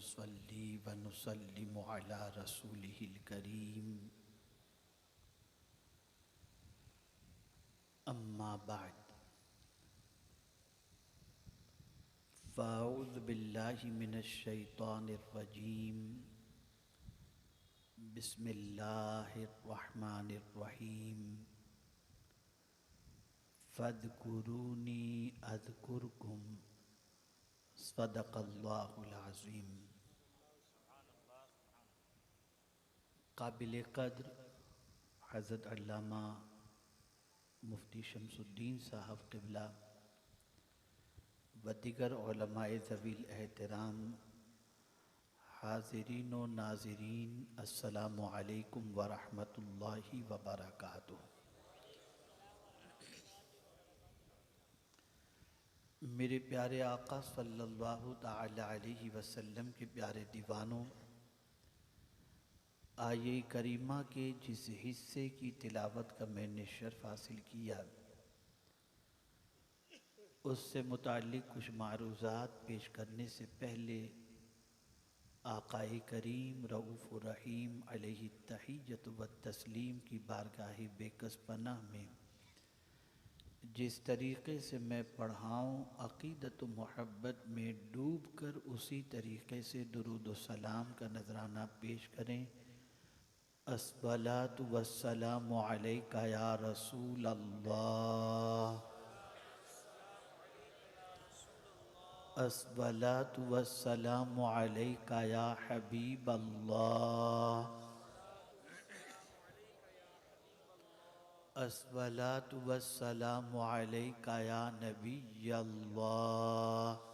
नुसल्ली व नुसल्लिमु अला रसूलिहिल करीम अम्मा बाद फ़अऊज़ु बिल्लाहि मिनश शैतानिर रजीम बिस्मिल्लाहिर रहमानिर रहीम फ़ज़कुरूनी अज़कुरकुम सदक़ल्लाहुल अज़ीम। काबिल क़द्र हज़रत अल्लामा मुफ्ती शमसुद्दीन साहब क़िबला व दिगर उलमाए ज़वील एहतराम, हाज़िरीन व नाज़रीन, अस्सलामु अलैकुम व रहमतुल्लाहि व बरकातुहू। मेरे प्यारे आका सल्लल्लाहु तआला अलैहि वसल्लम के प्यारे दीवानों, आये करीमा के जिस हिस्से की तिलावत का मैंने शर्फ हासिल किया, उससे मुताल्लिक़ कुछ मारूज़ात पेश करने से पहले आक़ाए करीम रऊफ़ रहीम अलैहि तहिय्यत व तस्लीम की बारगाह बेकस पनाह में जिस तरीक़े से मैं पढ़ाऊँ, अक़ीदत व मोहब्बत में डूब कर उसी तरीक़े से दुरूद व सलाम का नज़राना पेश करें। अस्सलातु वस्सलामु अलैका या रसूल अल्लाह, अस्सलातु वस्सलामु अलैका या हबीब अल्लाह, अस्सलातु वस्सलामु अलैका या नबी अल्लाह,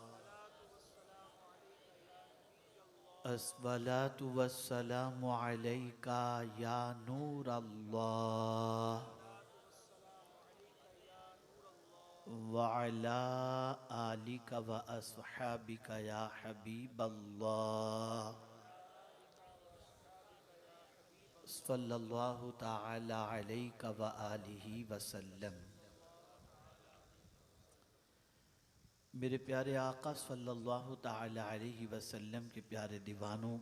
अस्सलातु वस्सलामु अलैका या नूर अल्लाह व अला आलिका व अस्हाबिका या हबीब अल्लाह सल्लल्लाहु तआला अलैका व आलिहि वसल्लम। मेरे प्यारे आका सल्लल्लाहु तआला अलैहि वसल्लम के प्यारे दीवानों,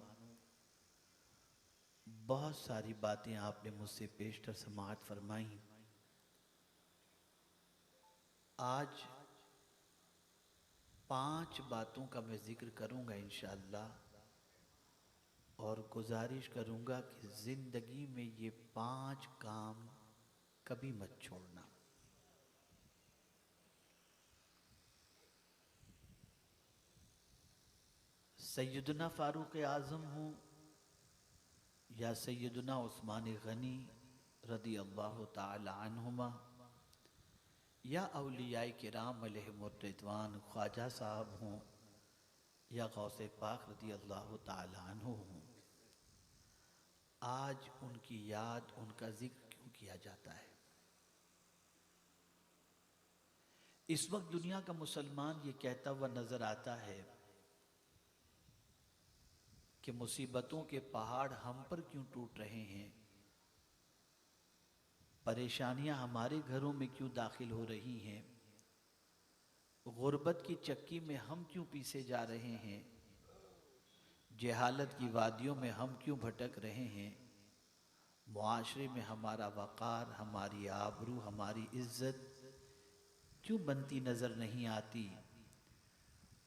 बहुत सारी बातें आपने मुझसे पेशतर समाअत फरमाई। आज 5 बातों का मैं ज़िक्र करूँगा इंशाअल्लाह, और गुजारिश करूँगा कि ज़िंदगी में ये 5 काम कभी मत छोड़ना। सैयदना फ़ारूक़ आज़म हूँ या सैयदना उस्मान गनी रदी अल्लाह ताला अन्हुमा, या औलियाए किराम अलैहिमुर्रिज़वान ख्वाजा साहब हों या गौसे पाक रदी अल्लाह ताला अन्हु हों, आज उनकी याद, उनका जिक्र क्यों किया जाता है? इस वक्त दुनिया का मुसलमान ये कहता हुआ नजर आता है कि मुसीबतों के पहाड़ हम पर क्यों टूट रहे हैं, परेशानियां हमारे घरों में क्यों दाखिल हो रही हैं, गुर्बत की चक्की में हम क्यों पीसे जा रहे हैं, जहालत की वादियों में हम क्यों भटक रहे हैं, मुआशरे में हमारा वक़ार, हमारी आबरू, हमारी इज्जत क्यों बनती नज़र नहीं आती।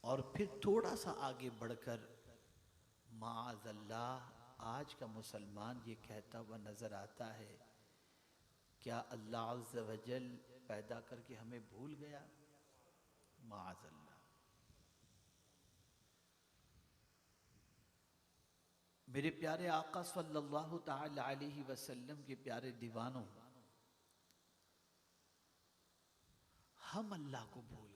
और फिर थोड़ा सा आगे बढ़कर माअज़ल्लाह आज का मुसलमान ये कहता हुआ नज़र आता है, क्या अल्लाह अज़्ज़ व जल पैदा करके हमें भूल गया? माअज़ल्लाह। मेरे प्यारे आका सल्लल्लाहु तआला अलैहि वसल्लम के प्यारे दीवानों, हम अल्लाह को भूल गए।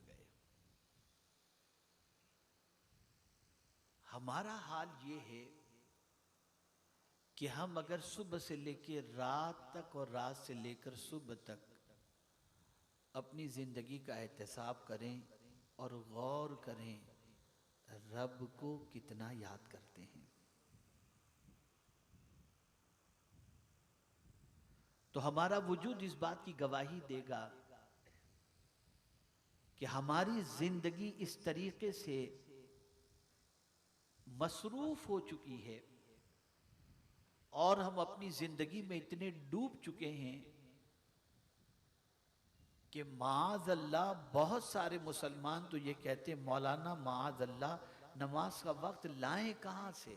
हमारा हाल ये है कि हम अगर सुबह से लेकर रात तक और रात से लेकर सुबह तक अपनी ज़िंदगी का एहतिसाब करें और गौर करें, रब को कितना याद करते हैं। तो हमारा वजूद इस बात की गवाही देगा कि हमारी जिंदगी इस तरीके से मसरूफ हो चुकी है और हम अपनी जिंदगी में इतने डूब चुके हैं कि माज अल्लाह बहुत सारे मुसलमान तो ये कहते हैं मौलाना माज अल्लाह नमाज का वक्त लाएं कहां से।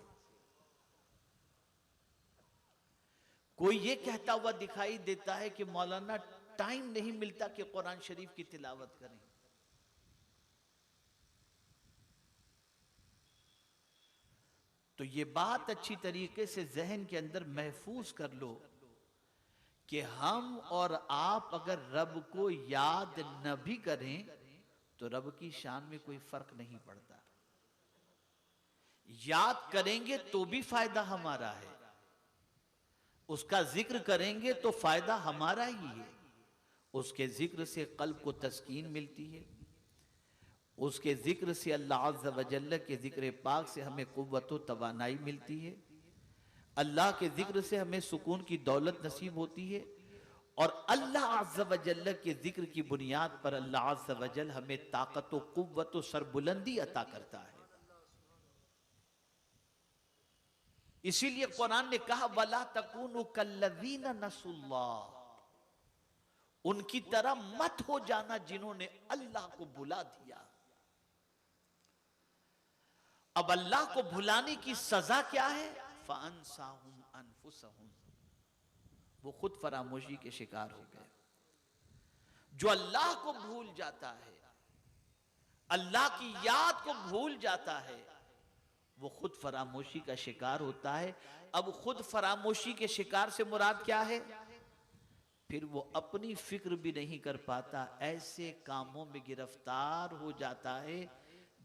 कोई ये कहता हुआ दिखाई देता है कि मौलाना टाइम नहीं मिलता कि कुरान शरीफ की तिलावत करें। तो ये बात अच्छी तरीके से जहन के अंदर महफूज कर लो कि हम और आप अगर रब को याद न भी करें तो रब की शान में कोई फर्क नहीं पड़ता। याद करेंगे तो भी फायदा हमारा है, उसका जिक्र करेंगे तो फायदा हमारा ही है। उसके जिक्र से कल्ब को तस्कीन मिलती है, उसके जिक्र से अल्लाह अज़्ज़ व जल्ल के जिक्र पाक से हमें कुव्वत व तवानाई मिलती है, अल्लाह के जिक्र से हमें सुकून की दौलत नसीब होती है और अल्लाह अज़्ज़ व जल्ल के जिक्र की बुनियाद पर अल्लाह अज़्ज़ व जल्ल हमें ताकत व कुव्वत व सरबुलंदी अता करता है। इसीलिए कुरान ने कहा वला तकूनु कल्लज़ीना नसुल्लाह, उनकी तरह मत हो जाना जिन्होंने अल्लाह को भुला दिया। अब अल्लाह को भुलाने की सजा क्या है? फ़अन्साहुम अनफुसहुम, वो खुद फरामोशी के शिकार हो गए। जो अल्लाह को भूल जाता है, अल्लाह की याद को भूल जाता है, वो खुद फरामोशी का शिकार होता है। अब खुद फरामोशी के शिकार से मुराद क्या है? फिर वो अपनी फिक्र भी नहीं कर पाता, ऐसे कामों में गिरफ्तार हो जाता है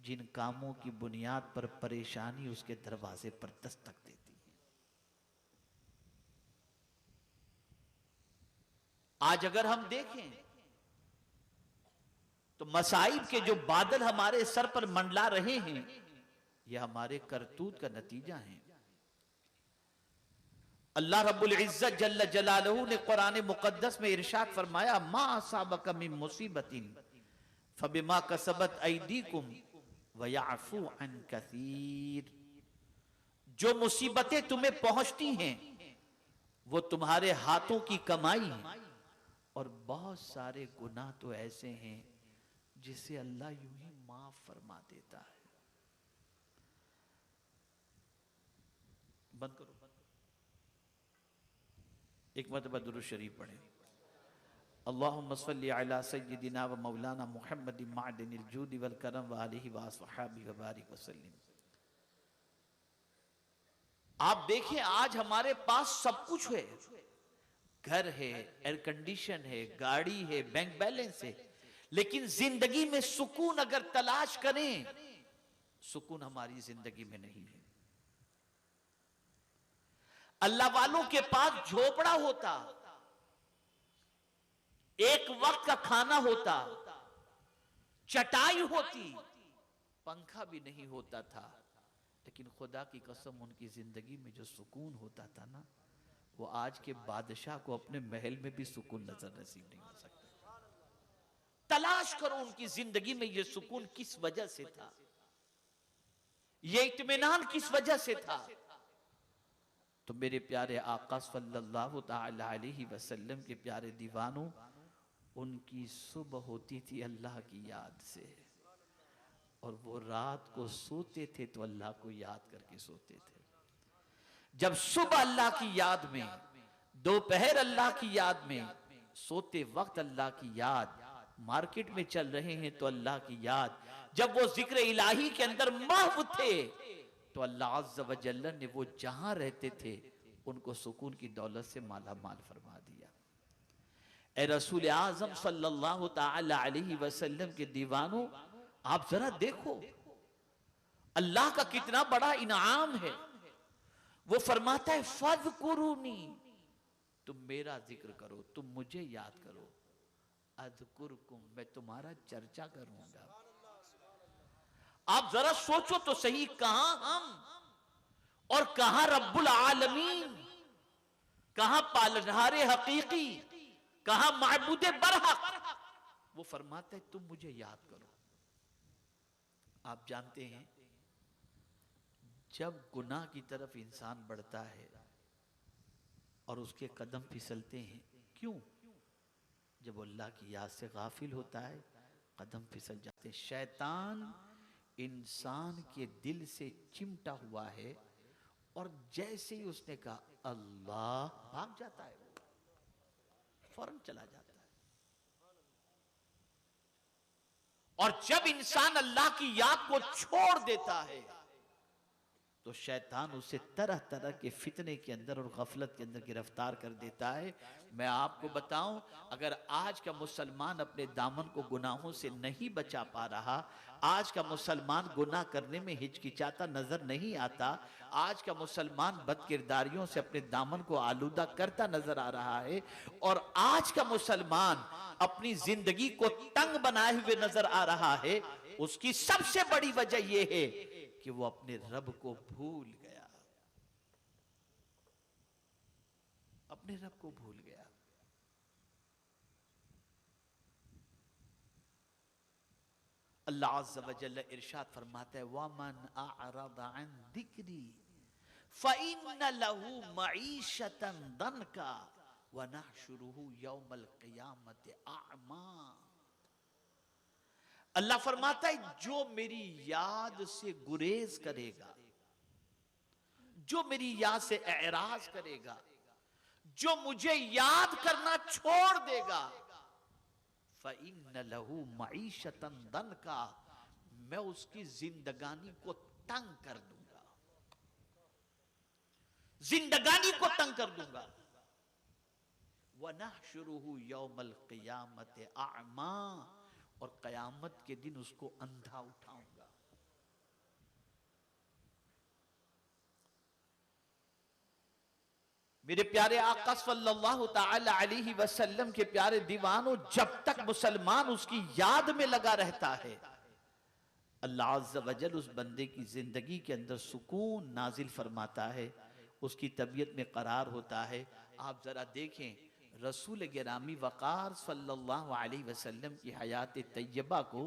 जिन कामों की बुनियाद पर परेशानी उसके दरवाजे पर दस्तक देती है। आज अगर हम देखें तो मसाइब के जो बादल हमारे सर पर मंडला रहे हैं, यह हमारे करतूत का नतीजा है। अल्लाह रब्बुल इज्जत जल्ल जलालहू ने कुरान मुकद्दस में इरशाद फरमाया मा असाबक मिन मुसीबतिन फबिमा कसबत ऐदीकुम व याफू अन कसीर, जो मुसीबतें तुम्हें पहुंचती हैं वो तुम्हारे हाथों की कमाई है और बहुत सारे गुनाह तो ऐसे हैं जिसे अल्लाह यूं ही माफ फरमा देता है। बंद करो, एक मरतबा दुरूद शरीफ पढ़े। अल्लाहुम्मा सल्लि अला सय्यिदिना व मौलाना मुहम्मद मादिनिल जूद वल करम व आलिहि व अस्हाबी व बारिक वसल्लिम। आप देखें आज हमारे पास सब कुछ है, घर है, एयर कंडीशन है, गाड़ी है, बैंक बैलेंस है, लेकिन जिंदगी में सुकून अगर तलाश करें, सुकून हमारी जिंदगी में नहीं है। अल्लाह वालों के पास झोपड़ा होता, एक वक्त का खाना होता, चटाई होती, पंखा भी नहीं होता था, लेकिन खुदा की कसम उनकी जिंदगी में जो सुकून होता था ना, वो आज के बादशाह को अपने महल में भी सुकून नजर नसीब नहीं हो सकता। तलाश करो उनकी जिंदगी में ये सुकून किस वजह से था, ये इत्मीनान किस वजह से था। तो मेरे प्यारे आका सल्लल्लाहु तआला अलैहि वसल्लम के प्यारे दीवानों, उनकी सुबह होती थी अल्लाह की याद से, और वो रात को सोते थे तो अल्लाह को याद करके सोते थे। जब सुबह अल्लाह की याद में, दोपहर अल्लाह की याद में, सोते वक्त अल्लाह की याद, मार्केट में चल रहे हैं तो अल्लाह की याद, जब वो जिक्र इलाही के अंदर महव थे तो अल्लाह अज़्ज़ व जल्ल ने वो जहां रहते थे उनको सुकून की दौलत से माला माल फरमा दिया। ए रसूल आज़म सल्लल्लाहु तआला अलैहि वसल्लम के दीवानों, आप जरा देखो अल्लाह का कितना बड़ा इनाम है। वो फरमाता है फज़कुरूनी, तुम मेरा जिक्र करो, तुम मुझे याद करो, अज़कुरकुम, मैं तुम्हारा चर्चा करूंगा। आप जरा सोचो तो सही, कहां हम और कहां रब्बुल आलमीन, कहां पालनहारे हकीकी, कहां माबूदे बरहक। वो फरमाते है तुम मुझे याद करो। आप जानते हैं जब गुनाह की तरफ इंसान बढ़ता है और उसके कदम फिसलते हैं, क्यों? जब अल्लाह की याद से गाफिल होता है, कदम फिसल जाते हैं। शैतान इंसान के दिल से चिमटा हुआ है और जैसे ही उसने कहा अल्लाह, भाग जाता है, वो फौरन चला जाता है। और जब इंसान अल्लाह की याद को छोड़ देता है तो शैतान उसे तरह तरह के फितने के अंदर और गफलत के अंदर गिरफ्तार कर देता है। मैं आपको बताऊं, अगर आज का मुसलमान अपने दामन को गुनाहों से नहीं बचा पा रहा, आज का मुसलमान गुनाह करने में हिचकिचाता नजर नहीं आता, आज का मुसलमान बदकिरदारियों से अपने दामन को आलूदा करता नजर आ रहा है, और आज का मुसलमान अपनी जिंदगी को तंग बनाए हुए नजर आ रहा है, उसकी सबसे बड़ी वजह यह है कि वो अपने रब को भूल गया, अपने रब को भूल गया। अल्लाह अज़्ज़ व जल्ल इरशाद फरमाता है, वमन अअरद अन दिक्री फइन्न लहू मईशतन दनका व नहशुरुहु यौमल क़ियामति अअमा। अल्लाह फरमाता है, जो मेरी याद से गुरेज करेगा, जो मेरी याद से एराज करेगा, जो मुझे याद करना छोड़ देगा, फ़इन्न लहू मईशतन दनका, मैं उसकी जिंदगानी को तंग कर दूंगा, जिंदगानी को तंग कर दूंगा। व नहशुरुहु यौमल क़ियामति अअमा, और कयामत के दिन उसको अंधा उठाऊंगा। मेरे प्यारे आका सल्लल्लाहु ताला अलैहि वसल्लम के प्यारे दीवानों, जब तक मुसलमान उसकी याद में लगा रहता है, अल्लाह अज़्ज़ व जल उस बंदे की जिंदगी के अंदर सुकून नाजिल फरमाता है, उसकी तबीयत में करार होता है। आप जरा देखें रसूल गिरामी वक़ार सल्लल्लाहु अलैहि वसल्लम की हयात तैयबा को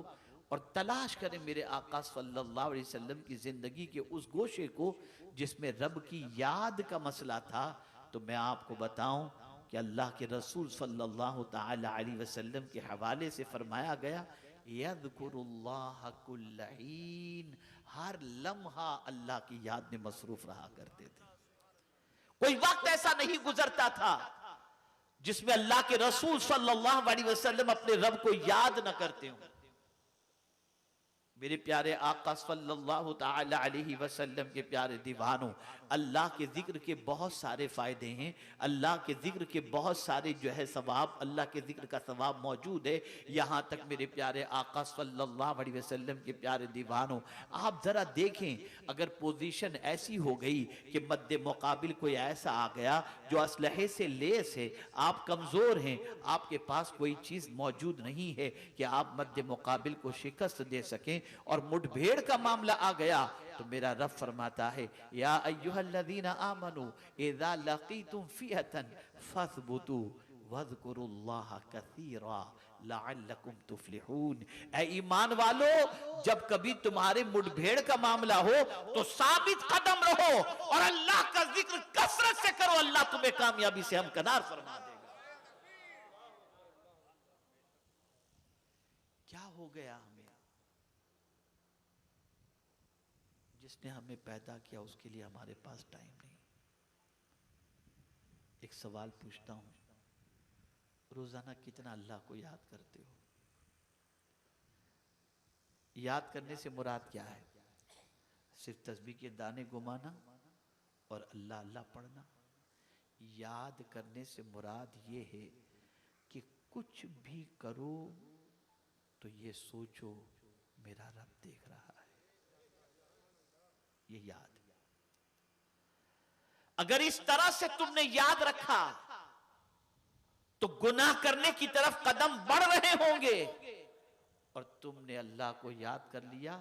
और तलाश करें मेरे आका सल्लल्लाहु अलैहि वसल्लम की ज़िंदगी के उस गोशे को जिसमें रब की याद का मसला था। तो मैं आपको बताऊं कि अल्लाह के रसूल सल्लल्लाहु ताला अलैहि वसल्लम के हवाले से फरमाया गया, यज़कुरुल्लाह कुल्ल हीन, हर लम्हा अल्लाह की याद में मसरूफ रहा करते थे। कोई वक्त ऐसा नहीं गुजरता था जिसमें अल्लाह के रसूल सल्लल्लाहु अलैहि वसल्लम अपने रब को याद न करते हों। मेरे प्यारे आका सल्लल्लाहु ताला अलैहि वसल्लम के प्यारे दीवानों, अल्लाह के जिक्र के बहुत सारे फायदे हैं, अल्लाह के जिक्र के बहुत सारे जो है सवाब, अल्लाह के जिक्र का सवाब मौजूद है। यहाँ तक मेरे प्यारे आका सल्लल्लाहु अलैहि वसल्लम के प्यारे दीवानों, आप जरा देखें, अगर पोजीशन ऐसी हो गई कि मद्दे मुकाबिल कोई ऐसा आ गया जो असलहे से लेस है, आप कमजोर हैं, आपके पास कोई चीज मौजूद नहीं है कि आप मद्दे मुकाबिल को शिकस्त दे सकें, और मुठभेड़ का मामला आ गया, तो मेरा रब फरमाता है, या अय्युहल्लज़ीना आमनू इज़ा लक़ीतुम फ़िअतन फ़स्बुतू वज़कुरुल्लाह कसीरा लअल्लकुम तुफ़्लिहून। ऐ ईमान वालो, जब कभी तुम्हारे मुठभेड़ का मामला हो तो साबित कदम रहो और अल्लाह का जिक्र कसरत से करो, अल्लाह तुम्हें कामयाबी से हमकनार फरमा देगा। क्या हो गया हमें? जिसने हमें पैदा किया उसके लिए हमारे पास टाइम नहीं। एक सवाल पूछता हूं, रोजाना कितना अल्लाह को याद करते हो? याद करने से मुराद क्या है? सिर्फ तस्बीह के दाने घुमाना और अल्लाह अल्लाह पढ़ना? याद करने से मुराद ये है कि कुछ भी करो तो ये सोचो मेरा रब देख रहा है, ये याद। अगर इस तरह से तुमने याद रखा तो गुनाह करने की तरफ कदम बढ़ रहे होंगे, और तुमने अल्लाह को याद कर लिया,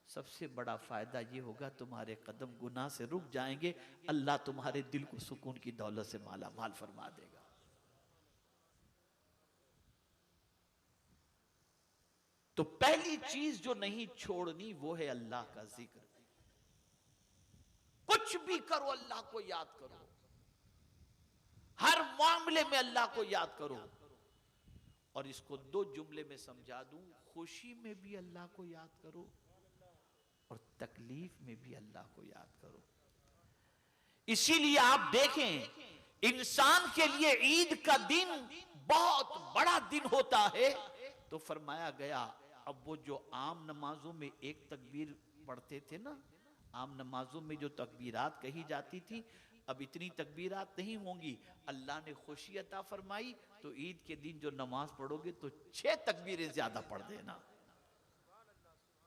सबसे बड़ा फायदा यह होगा तुम्हारे कदम गुनाह से रुक जाएंगे, अल्लाह तुम्हारे दिल को सुकून की दौलत से माला माल फरमा देगा। तो पहली चीज जो नहीं छोड़नी वो है अल्लाह का जिक्र। कुछ भी करो अल्लाह को याद करो, हर मामले में अल्लाह को याद करो। और इसको दो जुमले में समझा दूं, खुशी में भी अल्लाह को याद करो और तकलीफ में भी अल्लाह को याद करो। इसीलिए आप देखें, इंसान के लिए ईद का दिन बहुत बड़ा दिन होता है। तो फरमाया गया, अब वो जो आम नमाजों में एक तकबीर पढ़ते थे ना, आम नमाजों में जो तकबीरात कही जाती थी, अब इतनी तकबीरात नहीं होंगी। अल्लाह ने खुशी अता फरमाई, तो ईद के दिन जो नमाज पढ़ोगे तो 6 तकबीरें ज्यादा पढ़ देना,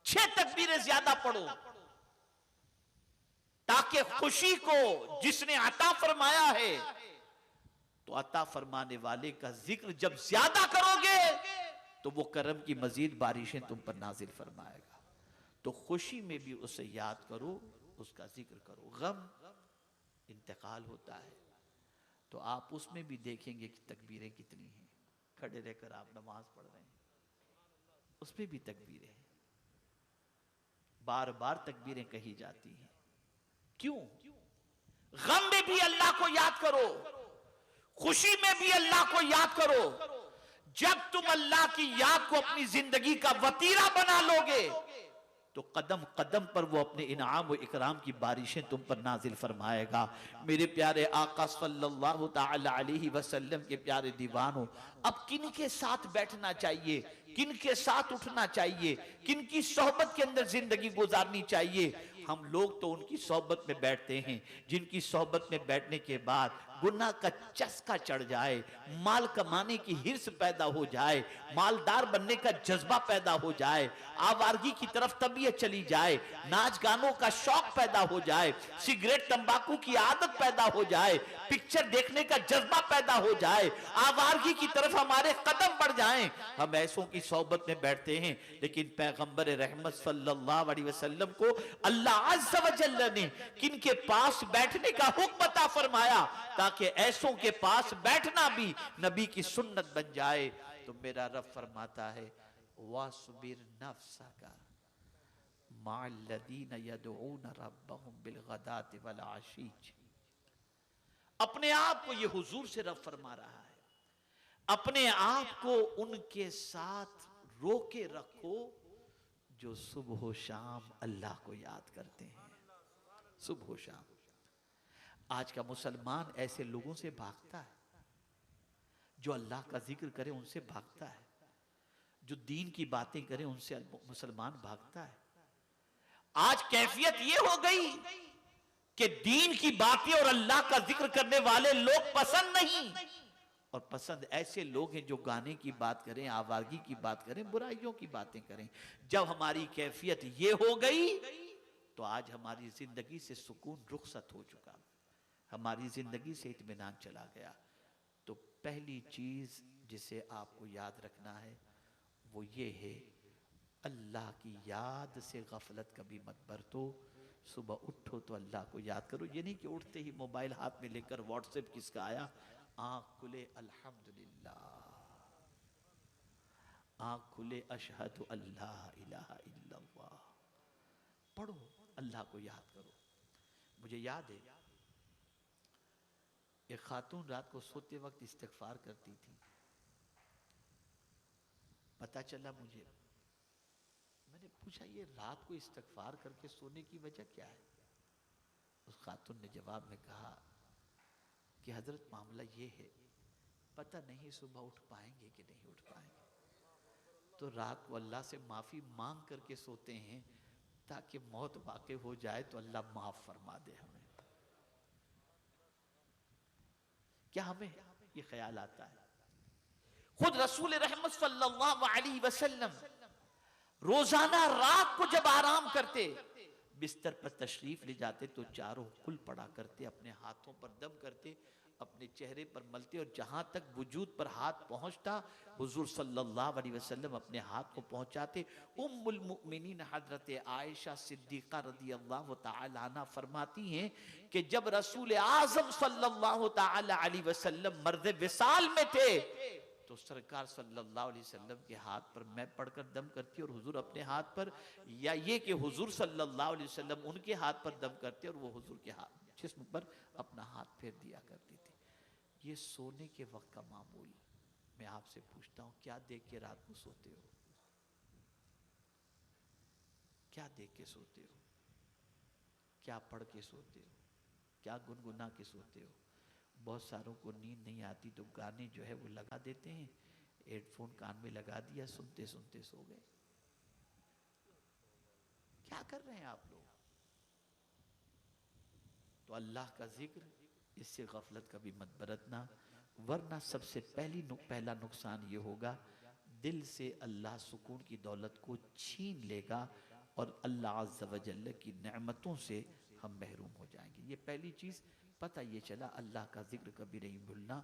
6 तकबीरें ज्यादा पढ़ो, ताकि खुशी को जिसने अता फरमाया है, तो अता फरमाने वाले का जिक्र जब ज्यादा करोगे तो वो करम की मजीद बारिशें तुम पर नाजिल फरमाएगा। तो खुशी में भी उसे याद करो, उसका जिक्र करो। गम इंतकाल होता है तो आप उसमें भी देखेंगे कि तकबीरें कितनी हैं। खड़े रहकर आप नमाज पढ़ रहे हैं, उसमें भी तकबीरें हैं, बार बार तकबीरें कही जाती हैं। क्यों? गम में भी अल्लाह को याद करो, खुशी में भी अल्लाह को याद करो। जब तुम अल्लाह की याद को अपनी जिंदगी का वतीरा बना लोगे तो कदम कदम पर वो अपने इनाम व इकराम की बारिशें तुम पर नाजिल फरमाएगा। मेरे प्यारे आका सल्लल्लाहु ताला अलैहि वसल्लम के प्यारे दीवानों, अब किन के साथ बैठना चाहिए, किन के साथ उठना चाहिए, किन की सोहबत के अंदर जिंदगी गुजारनी चाहिए? हम लोग तो उनकी सोहबत में बैठते हैं जिनकी सोहबत में बैठने के बाद गुनाह का चस्का चढ़ जाए, माल कमाने की हिर्स पैदा हो जाए, मालदार बनने का जज्बा पैदा हो जाए, आवारगी की तरफ तबीयत चली जाए, नाच गानों का शौक पैदा हो जाए, सिगरेट तंबाकू की आदत पैदा हो जाए, पिक्चर देखने का जज्बा पैदा हो जाए, आवारगी की तरफ हमारे कदम बढ़ जाएं, हम ऐसों की सोहबत में बैठते हैं। लेकिन पैगंबर रहमत सल्लल्लाहु अलैहि वसल्लम को अल्लाह अज़्ज़ व जल्ल ने किनके पास बैठने का हुक्म अता फरमाया ताकि ऐसों के पास बैठना भी नबी की सुन्नत बन जाए। तो मेरा रब फरमाता है, वासबिर नफ्सका मअल्लज़ीना यदऊना रब्बहुम बिलगदाति वल आशी। अपने आप को ये हुजूर से रब फरमा रहा है, अपने आप को उनके साथ रोके रखो जो सुबह शाम अल्लाह को याद करते हैं। सुबह शाम आज का मुसलमान ऐसे लोगों से भागता है जो अल्लाह का जिक्र करे, उनसे भागता है, जो दीन की बातें करें उनसे मुसलमान भागता है। आज कैफियत ये हो गई कि दीन की बातें और अल्लाह का जिक्र करने वाले लोग पसंद नहीं, और पसंद ऐसे लोग हैं जो गाने की बात करें, आवारगी की बात करें, बुराइयों की बातें करें। जब हमारी कैफियत ये हो गई तो आज हमारी जिंदगी से सुकून रुखसत हो चुका, हमारी जिंदगी से इत्मीनान चला गया। तो पहली चीज जिसे आपको याद रखना है वो ये है, अल्लाह की याद से गफलत कभी मत बरतो। सुबह उठो तो अल्लाह को याद करो। ये नहीं कि उठते ही मोबाइल हाथ में लेकर व्हाट्सएप किसका आया, आँख खुले अल्हम्दुलिल्लाह, आँख खुले अशहदु अल्लाह इलाहा इल्लल्लाह, पढ़ो, अल्लाह को याद करो। मुझे याद है एक खातून रात को सोते वक्त इस्तिग़फ़ार करती थी। पता चला मुझे, मैंने पूछा ये रात को इस्तिग़फ़ार करके सोने की वजह क्या है? उस खातून ने जवाब में कहा कि हजरत मामला ये है, पता नहीं सुबह उठ पाएंगे कि नहीं उठ पाएंगे, तो रात को अल्लाह से माफ़ी मांग करके सोते हैं ताकि मौत वाक़ई हो जाए तो अल्लाह माफ़ फरमा दे हमें। क्या हमें ये ख्याल आता है? खुद रसूल रहमत सल्लल्लाहु अलैहि वसल्लम रोजाना रात को जब आराम करते, बिस्तर पर तशरीफ ले जाते तो चारों कुल पड़ा करते, अपने हाथों पर दम करते, अपने चेहरे पर मलते, और जहां तक वजूद पर हाथ पहुंचता हुजूर सल्लल्लाहु अलैहि वसल्लम अपने हाथ को पहुंचाते। उम्मुल मुमिनीन हजरत आयशा सिद्दीक़ा रज़ियल्लाहु ताला अन्हा फरमाती हैं कि जब रसूल आज़म सल्लल्लाहु ताला अलैहि वसल्लम मर्द विसाल में थे तो सरकार सल्लल्लाहु अलैहि वसल्लम के हाथ पर मैं पढ़कर दम करती और हुजूर अपने हाथ पर, या ये कि हुजूर सल्लल्लाहु अलैहि वसल्लम उनके हाथ पर दम करते और वो हुजूर के हाथ जिस्म पर अपना हाथ फेर दिया करती थी। ये सोने के वक्त का मामूल। मैं आपसे पूछता हूँ, क्या देख के रात को सोते हो? क्या देख के सोते हो? क्या पढ़ के सोते हो? क्या गुनगुना के सोते हो? बहुत सारों को नींद नहीं आती तो गाने जो है वो लगा देते हैं, हेडफोन कान में लगा दिया, सुनते सुनते सो गए। क्या कर रहे हैं आप लोग? तो अल्लाह का जिक्र, इससे गफलत कभी मत बरतना, वरना सबसे पहला नुकसान ये होगा, दिल से अल्लाह सुकून की दौलत को छीन लेगा और अल्लाह अज़्ज़ व जल्ल की नेमतों से हम महरूम हो जाएंगे। ये पहली चीज़ पता ये चला, अल्लाह का जिक्र कभी नहीं भूलना।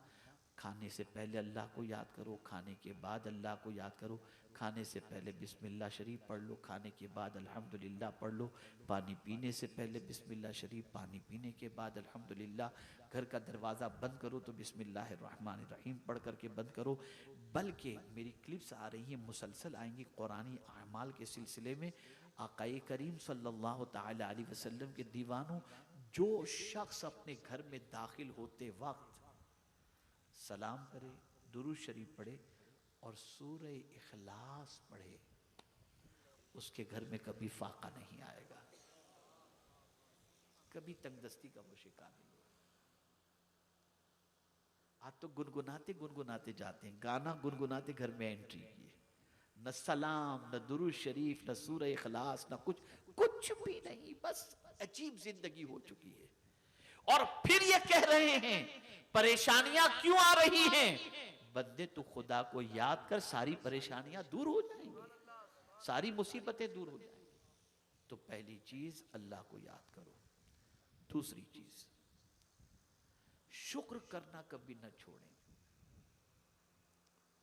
खाने से पहले अल्लाह को याद करो, खाने के बाद अल्लाह को याद करो। खाने से पहले बिस्मिल्लाह शरीफ पढ़ लो, खाने के बाद अल्हम्दुलिल्लाह पढ़ लो। पानी पीने से पहले बिस्मिल्लाह शरीफ, पानी पीने के बाद अल्हम्दुलिल्लाह। घर का दरवाज़ा बंद करो तो बिस्मिल्लाहिर्रहमानिर्रहीम पढ़ करके बंद करो। बल्कि मेरी क्लिप्स आ रही हैं, मुसलसल आएंगी कुरानी अमाल के सिलसिले में। आक़ाए करीम सल्लल्लाहु ताला अलैहि वसल्लम के दीवानों, जो शख्स अपने घर में दाखिल होते वक्त सलाम करे, दुरूद शरीफ पढ़े और सूरह इखलास पढ़े, उसके घर में कभी फाका नहीं आएगा, कभी तंगदस्ती का वो शिकार नहीं होगा। आज तो गुनगुनाते गुनगुनाते जाते हैं, गाना गुनगुनाते घर में एंट्री किए, न सलाम, न दुरूद शरीफ, न सूरह इखलास, न कुछ भी नहीं। बस अजीब जिंदगी हो चुकी है। और फिर ये कह रहे हैं परेशानियां क्यों आ रही हैं? बंदे तू खुदा को याद कर, सारी परेशानियां दूर हो जाएंगी, सारी मुसीबतें दूर हो जाएंगी। तो पहली चीज अल्लाह को याद करो। दूसरी चीज, शुक्र करना कभी न छोड़ें।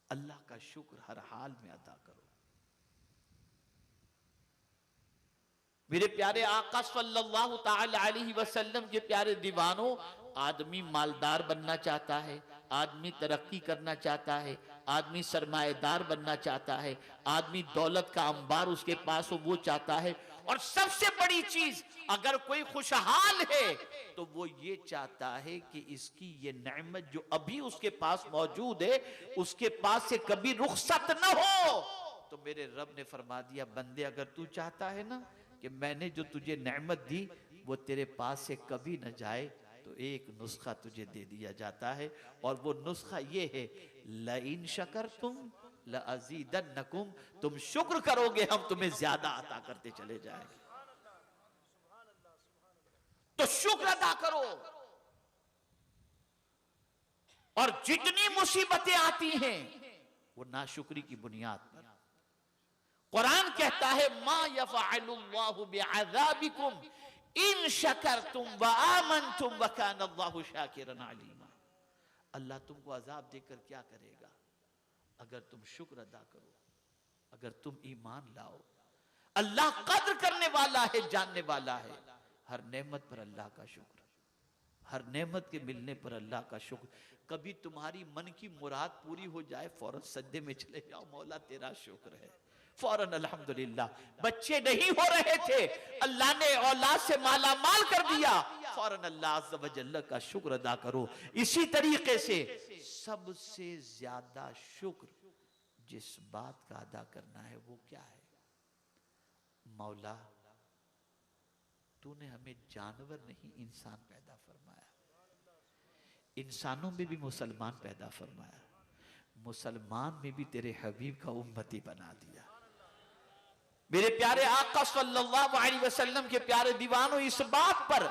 अल्लाह का शुक्र हर हाल में अदा करो। मेरे प्यारे आका सल्लल्लाहु ताला अलैहि वसल्लम के प्यारे दीवानों, आदमी मालदार बनना चाहता है, आदमी तरक्की करना चाहता है, आदमी सरमाएदार बनना चाहता है, आदमी दौलत का अंबार उसके पास हो वो चाहता है। और सबसे बड़ी चीज, अगर कोई खुशहाल है तो वो ये चाहता है कि इसकी ये नेमत जो अभी उसके पास मौजूद है, उसके पास से कभी रुखसत न हो। तो मेरे रब ने फरमा दिया, बंदे अगर तू चाहता है ना कि मैंने जो तुझे नेमत दी वो तेरे पास से कभी न जाए, तो एक नुस्खा तुझे दे दिया जाता है। और वो नुस्खा ये है, लइन शकरतुम लअज़ीदन्नकुम, तुम शुक्र करोगे हम तुम्हें ज्यादा अता करते चले जाएंगे। तो शुक्र अदा करो। और जितनी मुसीबतें आती हैं वो नाशुक्री की बुनियाद पर। कुरान कहता है, मा यफ़अलुल्लाहु बिअज़ाबिकुम इन शकरतुम व आमनतुम व कानल्लाहु शाकिरन अलीमा। अल्लाह तुमको अजाब देकर क्या करेगा अगर तुम शुक्र अदा करो, अगर तुम ईमान लाओ। अल्लाह कद्र करने वाला है, जानने वाला है। हर नेमत पर अल्लाह का शुक्र, हर नेमत के मिलने पर अल्लाह का शुक्र। कभी तुम्हारी मन की मुराद पूरी हो जाए, फौरन सजदे में चले जाओ, मौला तेरा शुक्र है, फौरन अल्हम्दुलिल्लाह। बच्चे नहीं हो रहे थे, अल्लाह ने औलाद से माला माल कर दिया, फौरन अल्लाह अज़्ज़ व जल्ल का शुक्र अदा करो। इसी तरीके से सबसे ज्यादा शुक्र जिस बात का अदा करना है वो क्या है? मौला तूने हमें जानवर नहीं इंसान पैदा फरमाया, इंसानों में भी मुसलमान पैदा फरमाया, मुसलमान में भी तेरे हबीब का उम्मती बना दिया। मेरे प्यारे आका सल्लल्लाहु अलैहि वसल्लम के प्यारे दीवानों, इस बात पर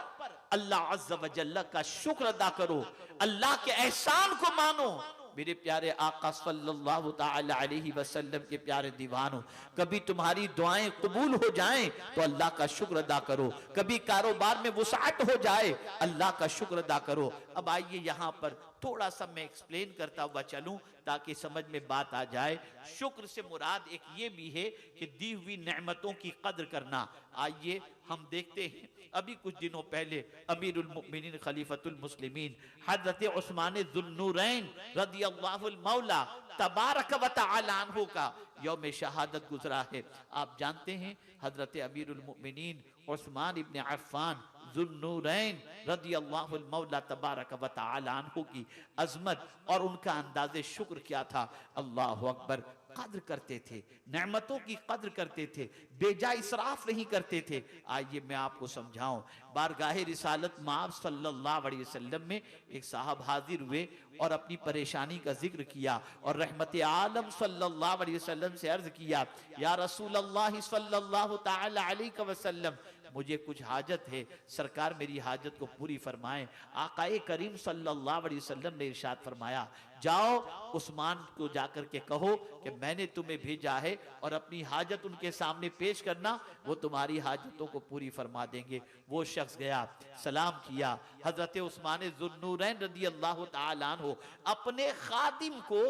अल्लाह अज़्ज़ व जल्ल का शुक्र अदा करो, अल्लाह के एहसान को मानो। मेरे प्यारे आका सल्लल्लाहु ताला अलैहि वसल्लम के प्यारे दीवानों, कभी तुम्हारी दुआएं कबूल हो जाएं तो अल्लाह का शुक्र अदा करो, कभी कारोबार में वुसाअत हो जाए अल्लाह का शुक्र अदा करो। अब आइए यहाँ पर थोड़ा सा मैं एक्सप्लेन करता हुआ चलूं ताकि समझ में बात आ जाए। शुक्र से मुराद एक ये भी है कि दी हुई नेमतों की कद्र करना। आइए हम देखते हैं, अभी कुछ दिनों पहले अमीरुल मुमिनीन खलीफतुल मुस्लिमीन हजरत उस्मान ज़ुन्नूरैन रदियल्लाहु मौला तबारक व तआला अन्हु का यौम शहादत गुजरा है। आप जानते हैं हजरत अमीरुल मुमिनीन उस्मान इब्न अफ़्फ़ान ज़ुन्नूरैन रदियल्लाहु मौला तबारक व तआला अन्हु की अजमत और उनका अंदाज़े शुक्र क्या था। अल्लाहु अकबर, कद्र करते थे, नेमतों की कद्र करते थे, बेजा इसराफ नहीं करते थे। आइए मैं आपको समझाऊं। बारगाहे रिसालत माब सल्लल्लाहु अलैहि वसल्लम में एक साहब हाजिर हुए और अपनी परेशानी का जिक्र किया और रहमत आलम सल्लल्लाहु अलैहि वसल्लम से अर्ज किया, या रसूल अल्लाह सल्लल्लाहु तआला अलैहि वसल्लम, मुझे कुछ हाजत है, सरकार मेरी हाजत को पूरी फरमाएं। आकाए करीम सल्लल्लाहु अलैहि वसल्लम ने इरशाद फरमाया, जाओ उस्मान को जाकर के कहो कि मैंने तुम्हें भेजा है और अपनी हाजत उनके सामने पेश करना, वो तुम्हारी हाजतों को पूरी फरमा देंगे। वो शख्स गया, सलाम किया। हजरत उस्मान ज़ुन्नूरैन रदियल्लाहु तआला अन्हु अपने खादिम को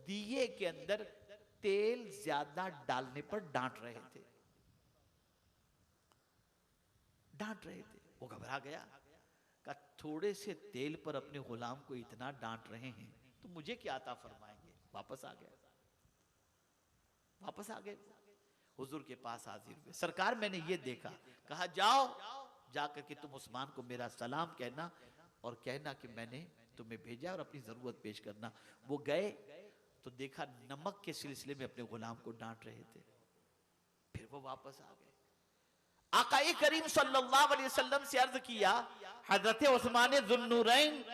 दिए के अंदर तेल ज्यादा डालने पर डांट रहे थे, डांट रहे थे। वो घबरा गया, कहा थोड़े से तेल पर अपने गुलाम को इतना डांट रहे हैं तो मुझे क्या अता फरमाएंगे। वापस आ गए, वापस आ गए, हुजूर के पास हाजिर हुए। सरकार मैंने ये देखा, कहा जाओ जाकर के तुम उस्मान को मेरा सलाम कहना और कहना कि मैंने तुम्हें भेजा और अपनी जरूरत पेश करना। वो गए तो देखा नमक के सिलसिले में अपने गुलाम को डांट रहे थे। फिर वो वापस आ गए, आकाए करीम सल्लल्लाहु अलैहि वसल्लम से अर्ज किया, हजरत उस्मान ज़ुन्नूरैन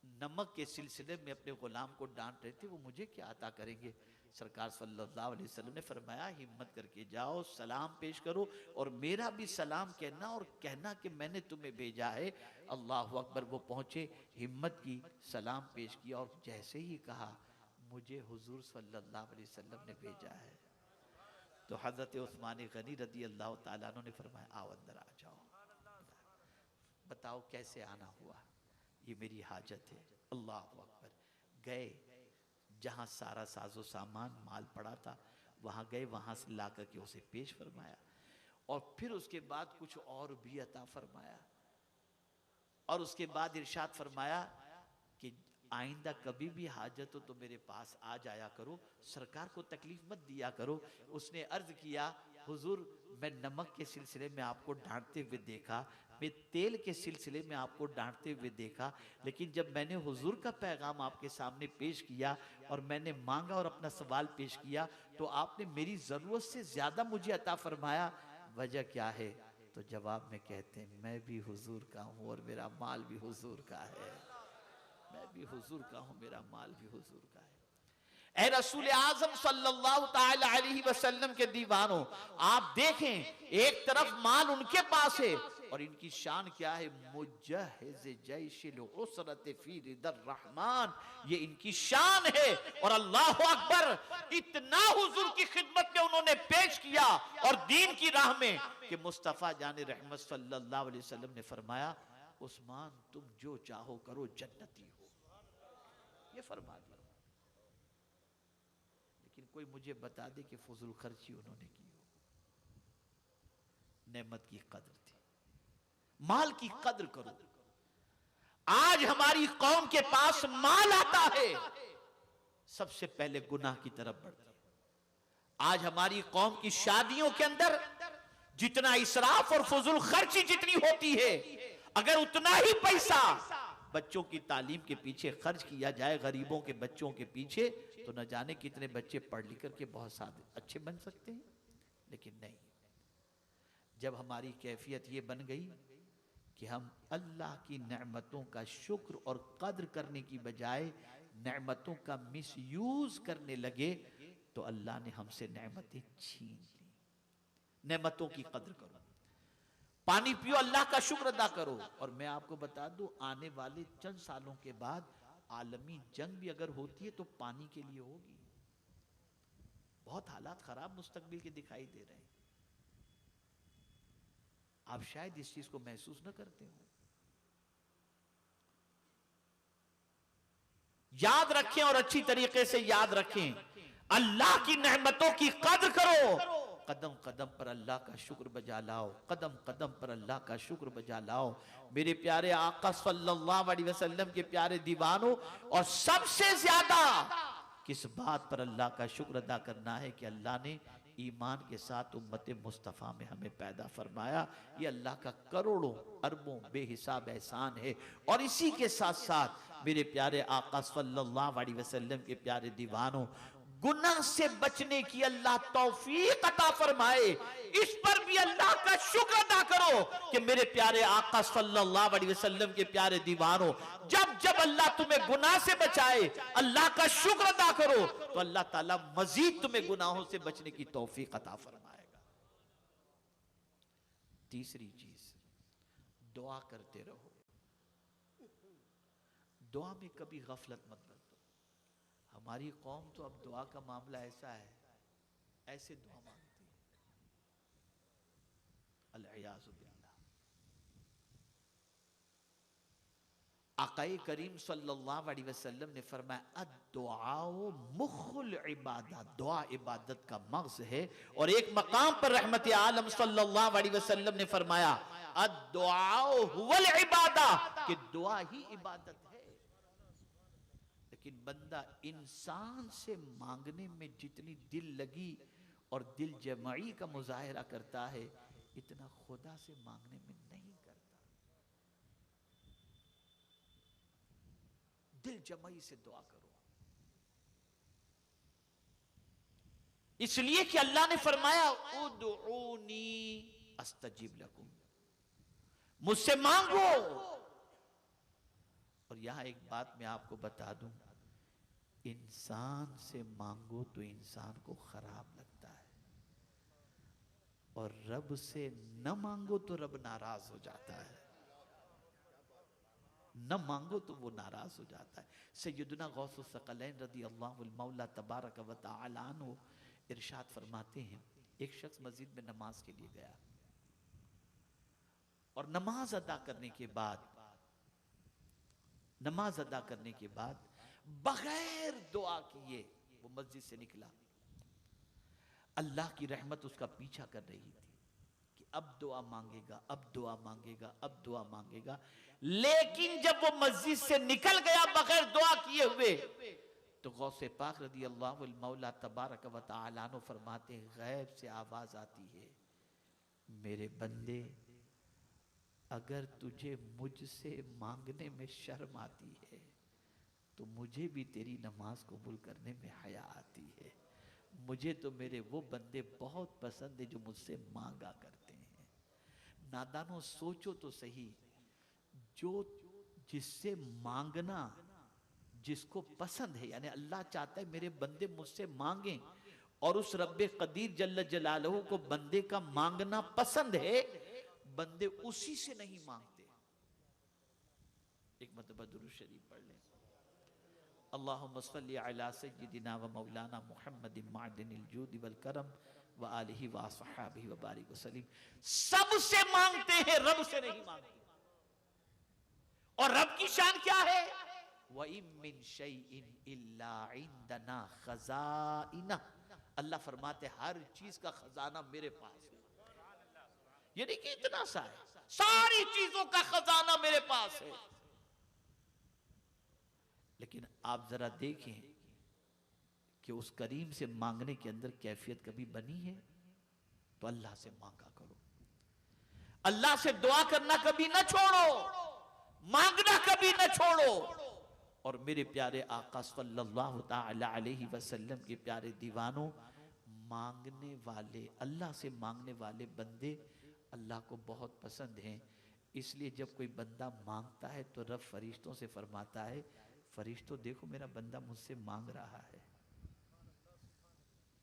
नमक के सिलसिले में अपने गुलाम को डांट रहे थे, वो मुझे क्या अता करेंगे। सरकार सल्लल्लाहु अलैहि वसल्लम ने फरमाया, हिम्मत करके जाओ, सलाम पेश करो और मेरा भी सलाम कहना और कहना कि मैंने तुम्हें भेजा है। अल्लाहु अकबर। वो पहुंचे, हिम्मत की, सलाम पेश किया और जैसे ही कहा मुझे हुजूर सल्लल्लाहु अलैहि वसल्लम ने भेजा है, तो हजरत उस्मान गनी रदी अल्लाह तआला अन्हु ने फरमाया, आओ अंदर आ जाओ, बताओ कैसे आना हुआ। ये मेरी हाजत है। अल्लाह अकबर। गए, जहाँ सारा साजो सामान माल पड़ा था वहाँ गए, वहाँ से ला करके उसे पेश फरमाया और फिर उसके बाद कुछ और भी अता फरमाया और उसके बाद इरशाद फरमाया कि आइंदा कभी भी हाजत हो तो मेरे पास आ जाया करो, सरकार को तकलीफ मत दिया करो। उसने अर्ज किया, हुजूर मैं नमक के सिलसिले में आपको डांटते हुए देखा, मैं तेल के सिलसिले में आपको डांटते हुए देखा, लेकिन जब मैंने हुजूर का पैगाम आपके सामने पेश किया और मैंने मांगा और अपना सवाल पेश किया तो आपने मेरी ज़रूरत से ज़्यादा मुझे अता फरमाया। वजह क्या है? तो जवाब में कहते हैं, मैं भी हुजूर का हूँ और मेरा माल भी हुजूर का है। मैं भी हुजूर का हूँ, मेरा माल भी हुजूर का है। ऐ रसूल आजम सल्लल्लाहु तआला अलैहि वसल्लम के दीवानों, आप देखें एक तरफ माल उनके पास है और इनकी शान क्या है, मुजहिज़ जैशिल उसरत फी रिदर रहमान, ये इनकी शान है। और अल्लाह अकबर, इतना हुजूर की खिदमत में उन्होंने पेश किया और दीन की राह में कि मुस्तफ़ा जाने रहमत सल्लल्लाहु अलैहि वसल्लम ने फरमाया, उस्मान तुम जो चाहो करो, जन्नती हो, ये फरमा दिया। लेकिन कोई मुझे बता दे कि फजूल खर्ची उन्होंने की हो। नेमत की कद्र थी, माल की कद्र करो। आज हमारी कौम के पास माल आता है, सबसे पहले गुनाह की तरफ बढ़ती है। आज हमारी कौम की शादियों के अंदर जितना इसराफ और फजूल खर्ची जितनी होती है, अगर उतना ही पैसा बच्चों की तालीम के पीछे खर्च किया जाए, गरीबों के बच्चों के पीछे, तो न जाने कितने बच्चे पढ़ लिख करके बहुत सादे अच्छे बन सकते हैं। लेकिन नहीं, जब हमारी कैफियत ये बन गई कि हम अल्लाह की नेमतों का शुक्र और कद्र करने की बजाय नेमतों का मिसयूज करने लगे, तो अल्लाह ने हमसे नेमतें छीन ली। नेमतों की कद्र करो, पानी पियो, अल्लाह का शुक्र अदा करो। और मैं आपको बता दूं, आने वाले चंद सालों के बाद आलमी जंग भी अगर होती है तो पानी के लिए होगी। बहुत हालात खराब मुस्तकबिल के दिखाई दे रहे हैं, आप शायद इस चीज को महसूस न करते हो। याद रखें और अच्छी तरीके से याद रखें। अल्लाह की नेमतों की कद्र करो, कदम कदम पर अल्लाह का शुक्र बजा लाओ, कदम कदम पर अल्लाह का शुक्र बजा लाओ। मेरे प्यारे आका सल्लल्लाहु अलैहि वसल्लम के प्यारे दीवानों, और सबसे ज्यादा किस बात पर अल्लाह का शुक्र अदा करना है कि अल्लाह ने ईमान के साथ उम्मत मुस्तफ़ा में हमें पैदा फरमाया। ये अल्लाह का करोड़ों अरबों बेहिसाब एहसान है। और इसी के साथ साथ मेरे प्यारे आका सल्लल्लाहु अलैहि वसल्लम के प्यारे दीवानों, गुनाह से बचने की अल्लाह तौफीक अता फरमाए, इस पर भी अल्लाह का शुक्र अदा करो कि मेरे प्यारे आका सल्लल्लाहु अलैहि वसल्लम के प्यारे दीवानों, जब जब अल्लाह तुम्हें गुनाह से बचाए, अल्लाह का शुक्र अदा करो, तो अल्लाह ताला मजीद तुम्हें गुनाहों से बचने की तौफीक अता फरमाएगा। तीसरी चीज, दुआ करते रहो। दुआ में कभी गफलत मत बरतो। हमारी कौम तो अब दुआ का मामला ऐसा है, ऐसे दुआ मांगती है, अल-इयाज़ु बिल्लाह। आक़ाए करीम सल्लल्लाहु अलैहि वसल्लम ने फरमाया, अद्दुआउ मुख़ुल इबादत, दुआ इबादत का मग़ज़ है। और एक मकाम पर रहमत आलम सल्लल्लाहु अलैहि वसल्लम ने फरमाया, अद्दुआउ हुवल इबादा, कि दुआ ही इबादत है। लेकिन बंदा इंसान से मांगने में जितनी दिल लगी और दिल जमाई का मुजाहिरा करता है, इतना खुदा से मांगने में नहीं करता। दिल जमाई से दुआ करो, इसलिए कि अल्लाह ने फरमाया, उदऊनी अस्तजिब लकुम, मुझसे मांगो। और यहां एक बात मैं आपको बता दूं, इंसान से मांगो तो इंसान को खराब लगता है, और रब से न मांगो तो रब नाराज हो जाता है। न मांगो तो वो नाराज हो जाता है। सैयदना गौसुस सकलैन रदी अल्लाहुल मौला तबारक व तआला अन्हु इरशाद फरमाते हैं, एक शख्स मस्जिद में नमाज के लिए गया, और नमाज अदा करने के बाद बगैर दुआ किए वो मस्जिद से निकला। अल्लाह की रहमत उसका पीछा कर रही थी कि अब दुआ मांगेगा, अब दुआ मांगेगा, अब दुआ मांगेगा। लेकिन जब वो मस्जिद से निकल गया बगैर दुआ किए हुए, तो गौसे पाक रदी अल्लाह मौला तबारक व तआला अन्हु फरमाते हैं, गैब से आवाज आती है, मेरे बंदे, अगर तुझे मुझसे मांगने में शर्म आती है तो मुझे भी तेरी नमाज कबूल करने में हया आती है। मुझे तो मेरे वो बंदे बहुत पसंद है जो मुझसे मांगा करते हैं। नादानो, सोचो तो सही, जो जिससे मांगना जिसको पसंद है, यानी अल्लाह चाहता है मेरे बंदे मुझसे मांगें, और उस रब्बे कदीर जल्ल जलालहू को बंदे का मांगना पसंद है, बंदे उसी से नहीं मांगते। एक मरतबा दुरूद शरीफ पढ़ लें, अल्लाहुम्मा सल्ली अला सय्यिदिना व मौलाना मुहम्मदिन मादिनिल जूदि वल करम व आलिहि व अस्हाबिहि व बारिक वसल्लम। सबसे मांगते हैं, रब से नहीं मांगते। और रब की शान क्या है, व इम मिन शैइन इल्ला इंदना खजाइना, अल्लाह फरमाते हर चीज का खजाना मेरे पास है। यानी कि इतना सा है, सारी चीजों का खजाना मेरे पास है। लेकिन आप जरा देखें कि उस करीम से मांगने के अंदर कैफियत कभी बनी है? तो अल्लाह से मांगा करो, अल्लाह से दुआ करना कभी ना छोड़ो, मांगना कभी ना छोड़ो। और मेरे प्यारे आका सल्लल्लाहु ताला अलैहि वसल्लम के प्यारे दीवानों, मांगने वाले, अल्लाह से मांगने वाले बंदे अल्लाह को बहुत पसंद हैं। इसलिए जब कोई बंदा मांगता है तो रब फरिश्तों से फरमाता है, फरिश्तों देखो मेरा बंदा मुझसे मांग रहा है।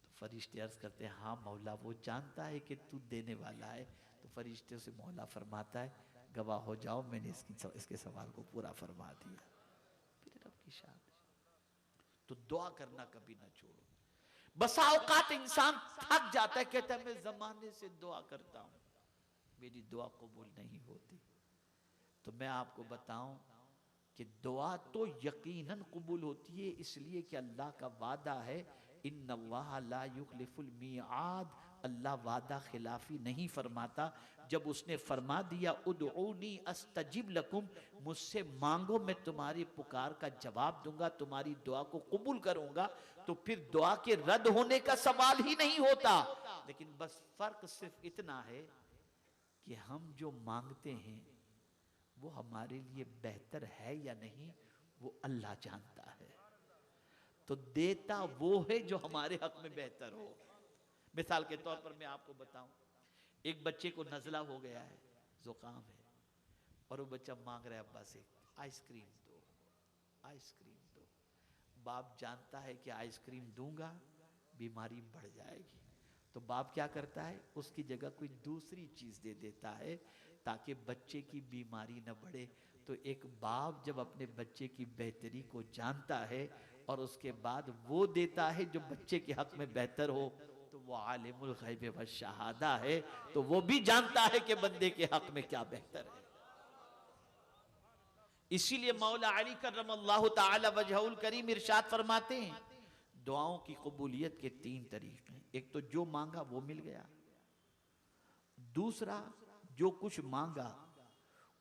तो फरिश्ते अर्ज करते हैं, हाँ मौला, वो जानता है कि तू देने वाला है। तो फरिश्ते से मौला फरमाता है, गवाह हो जाओ, मैंने इसके सवाल को पूरा फरमा दिया। फिर रब की शान। तो दुआ करना कभी ना छोड़ो। बसा औकात इंसान थक जाता है, कहता है मैं जमाने से दुआ करता हूं, मेरी दुआ कबूल नहीं होती। तो मैं आपको बताऊं, कि दुआ तो यकीनन कबूल होती है, इसलिए कि अल्लाह का वादा है, इन्नल्लाह ला युखलिफुल मीआद, अल्लाह वादा खिलाफी नहीं फरमाता। जब उसने फरमा दिया उदऊनी अस्तजिब लकुम, मुझसे मांगो मैं तुम्हारी पुकार का जवाब दूंगा, तुम्हारी दुआ को कबूल करूंगा, तो फिर दुआ के रद्द होने का सवाल ही नहीं होता। लेकिन बस फर्क सिर्फ इतना है कि हम जो मांगते हैं वो हमारे लिए बेहतर है या नहीं, वो अल्लाह जानता है। तो देता वो है जो हमारे हक में बेहतर हो। मिसाल के तौर पर मैं आपको बताऊं, एक बच्चे को नज़ला हो गया है, जुकाम है, और वो बच्चा मांग रहा है अब्बा से आइसक्रीम दो, आइसक्रीम दो। बाप जानता है कि आइसक्रीम दूंगा बीमारी बढ़ जाएगी, तो बाप क्या करता है, उसकी जगह कोई दूसरी चीज दे देता है ताकि बच्चे की बीमारी न बढ़े। तो एक बाप जब अपने बच्चे की बेहतरी को जानता है और उसके बाद वो देता है जो बच्चे के हक में बेहतर हो, तो वो आलिमुल गैब व शहादा है, तो वो भी जानता है कि बंदे के हक में क्या बेहतर है। इसीलिए मौला अली करमल्लाहु ताला वजहुल करीम इरशाद फरमाते हैं, दुआओं की कबूलियत के 3 तरीके हैं। एक तो जो मांगा वो मिल गया, दूसरा जो कुछ मांगा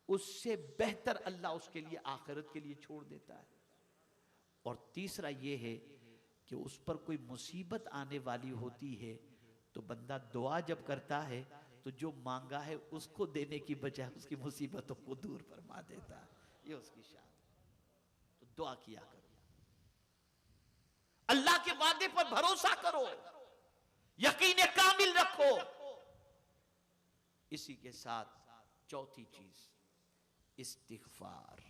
उससे बेहतर अल्लाह उसके लिए आखिरत के लिए छोड़ देता है, और तीसरा ये है कि उस पर कोई मुसीबत आने वाली होती है तो बंदा दुआ जब करता है तो जो मांगा है उसको देने की बजाय उसकी मुसीबतों को दूर फरमा देता है। ये उसकी शान। तो दुआ किया करो, अल्लाह के वादे पर भरोसा करो, यकीन कामिल रखो। इसी के साथ चौथी चीज इस्तिगफार,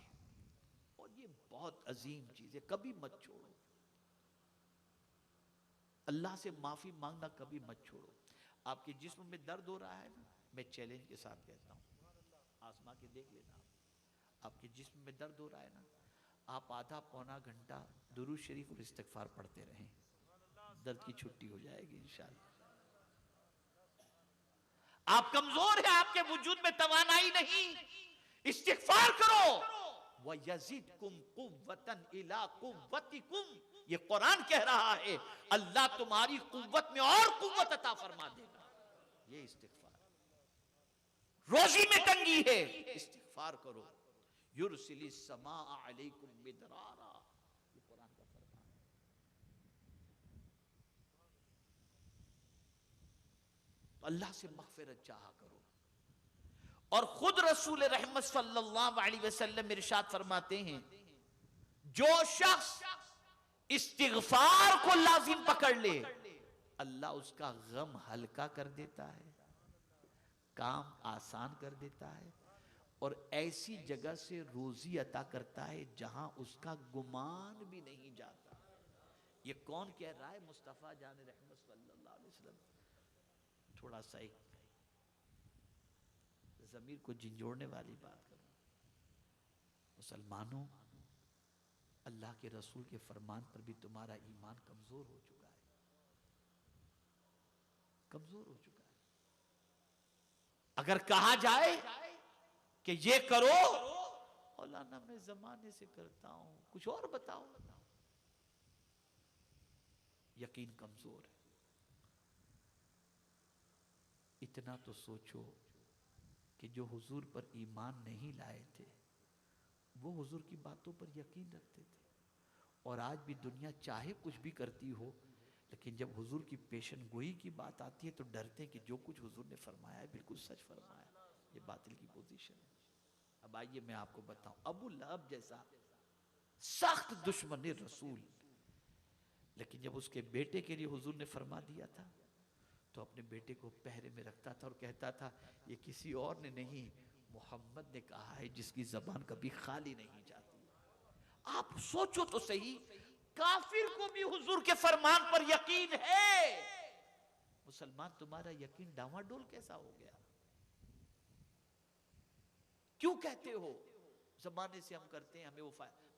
और ये बहुत अजीम चीज है, कभी मत छोड़ो। अल्लाह से माफी मांगना कभी मत छोड़ो। आपके जिस्म में दर्द हो रहा है ना, मैं चैलेंज के साथ कहता हूं, आसमा के देख लेना, आपके जिस्म में दर्द हो रहा है ना, आप आधा पौना घंटा दुरूद शरीफ और इस्तिगफार पढ़ते रहें, दर्द की छुट्टी हो जाएगी इंशाअल्लाह। आप कमजोर हैं, आपके वजूद में तवानाई नहीं, इस्तिगफार करो। वयज़िदकुम कुव्वतन इला कुव्वतिकुम, ये कुरान कह रहा है, अल्लाह तुम्हारी कुव्वत में और कुव्वत अता फरमा देगा। ये इस्तिगफार। रोजी में तंगी है, इस्तिगफार करो। युरसिलिस समा अलैकुम मिदरारा, ये कुरान का फरमान है। तो अल्लाह से मग़फ़िरत चाहा करो। और खुद रसूल रहमत सल्लल्लाहु अलैहि वसल्लम इरशाद फरमाते हैं, जो शख्स इस्तिगफार को लाजिम पकड़ ले, अल्लाह उसका गम हल्का कर देता है, काम आसान कर देता है, और ऐसी जगह से रोजी अता करता है जहां उसका गुमान भी नहीं जाता। ये कौन कह रहा है? मुस्तफ़ा जान रहमत सल्लल्लाहु अलैहि वसल्लम। थोड़ा सा एक ज़मीर को झिंझोड़ने वाली बात करूं, मुसलमानों, अल्लाह के रसूल के फरमान पर भी तुम्हारा ईमान कमजोर हो चुका है, कमजोर हो चुका है। अगर कहा जाए कि ये करो, मौलाना मैं जमाने से करता हूं, कुछ और बताओ, यकीन कमजोर है। इतना तो सोचो कि जो हुजूर पर ईमान नहीं लाए थे वो हुजूर की बातों पर यकीन रखते थे, और आज भी दुनिया चाहे कुछ भी करती हो, लेकिन जब हुजूर की पेशन गोई की बात आती है तो डरते हैं कि जो कुछ हुजूर ने फरमाया है बिल्कुल सच फरमाया, ये बातिल की पोजीशन है। अब आइए मैं आपको बताऊं, अबू लहब जैसा सख्त दुश्मन रसूल, लेकिन जब उसके बेटे के लिए हुजूर ने फरमा दिया था तो अपने बेटे को पहरे में रखता था और कहता था ये किसी और ने नहीं, मोहम्मद ने कहा है जिसकी जबान कभी खाली नहीं जाती। आप सोचो तो सही, काफिर को भी हुजूर के फरमान पर यकीन है, मुसलमान तुम्हारा यकीन डामाडोल कैसा हो गया? क्यों कहते हो जमाने से हम करते हैं, हमें वो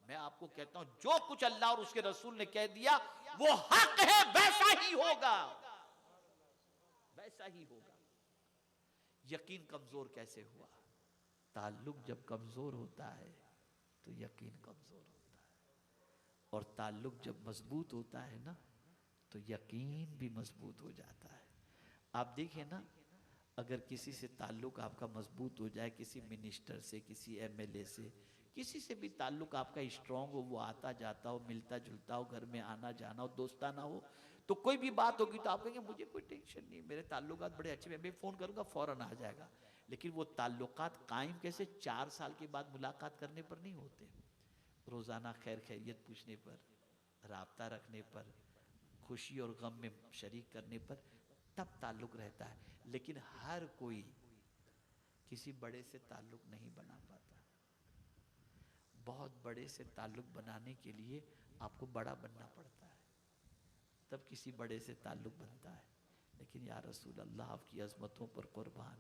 मैं आपको कहता हूं जो कुछ अल्लाह और उसके रसूल ने कह दिया वो हक है, वैसा ही होगा, वैसा ही होगा। यकीन कमजोर कैसे हुआ? ताल्लुक जब कमजोर होता है तो यकीन कमज़ोर होता है। और ताल्लुक़ जब मजबूत होता है ना तो यकीन भी मजबूत हो जाता है। आप देखें ना, अगर किसी से ताल्लुक़ आपका मजबूत हो जाए, किसी मिनिस्टर से, किसी एमएलए से, किसी से भी ताल्लुक़ आपका स्ट्रॉन्ग हो, वो आता जाता हो, मिलता जुलता हो, घर में आना जाना हो, दोस्ताना हो, तो कोई भी बात होगी तो आप कहेंगे मुझे कोई टेंशन नहीं, मेरे ताल्लुकात बड़े अच्छे, मैं फ़ोन करूँगा फ़ौरन आ जाएगा। लेकिन वो ताल्लुकात कायम कैसे? 4 साल के बाद मुलाकात करने पर नहीं होते। रोज़ाना खैर खैरियत पूछने पर, राब्ता रखने पर, खुशी और गम में शरीक करने पर तब ताल्लुक़ रहता है। लेकिन हर कोई किसी बड़े से ताल्लुक़ नहीं बना पाता। बहुत बड़े से ताल्लुक़ बनाने के लिए आपको बड़ा बनना पड़ता है, तब किसी बड़े से ताल्लुक़ बनता है। लेकिन या रसूल अल्लाह, आपकी अज़मतों पर कुर्बान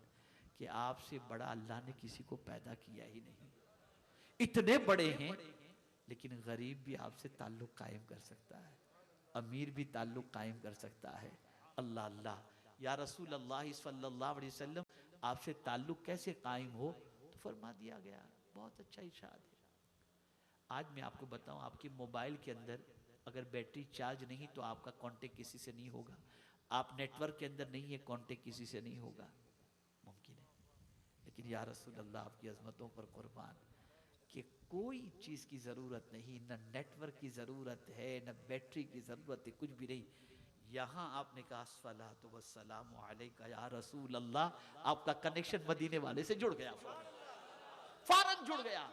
कि आपसे बड़ा अल्लाह ने किसी को पैदा किया ही नहीं। इतने बड़े हैं, लेकिन गरीब भी आपसे ताल्लुक़ कायम कर सकता है, अमीर भी ताल्लुक़ कायम कर सकता है। अल्लाह अल्लाह, या रसूल अल्लाह सल्लल्लाहु अलैहि वसल्लम, आपसे ताल्लुक़ कैसे कायम हो? तो फरमा दिया गया, बहुत अच्छा इरशाद है। आज मैं आपको बताऊं, आपके मोबाइल के अंदर अगर बैटरी चार्ज नहीं तो आपका कांटेक्ट किसी से नहीं होगा। आप नेटवर्क के अंदर नहीं है, कांटेक्ट किसी से नहीं होगा, मुमकिन है। लेकिन या रसूल अल्लाह, आपकी अज़मतों पर कुर्बान कि कोई चीज़ की ज़रूरत नहीं, न नेटवर्क की ज़रूरत है, न बैटरी की ज़रूरत है, कुछ भी नहीं। यहाँ आपने कहा अस्सलातु वस्सलामु अलैका या रसूल अल्लाह, आपका कनेक्शन मदीने वाले से जुड़ गया, फौरन जुड़ गया।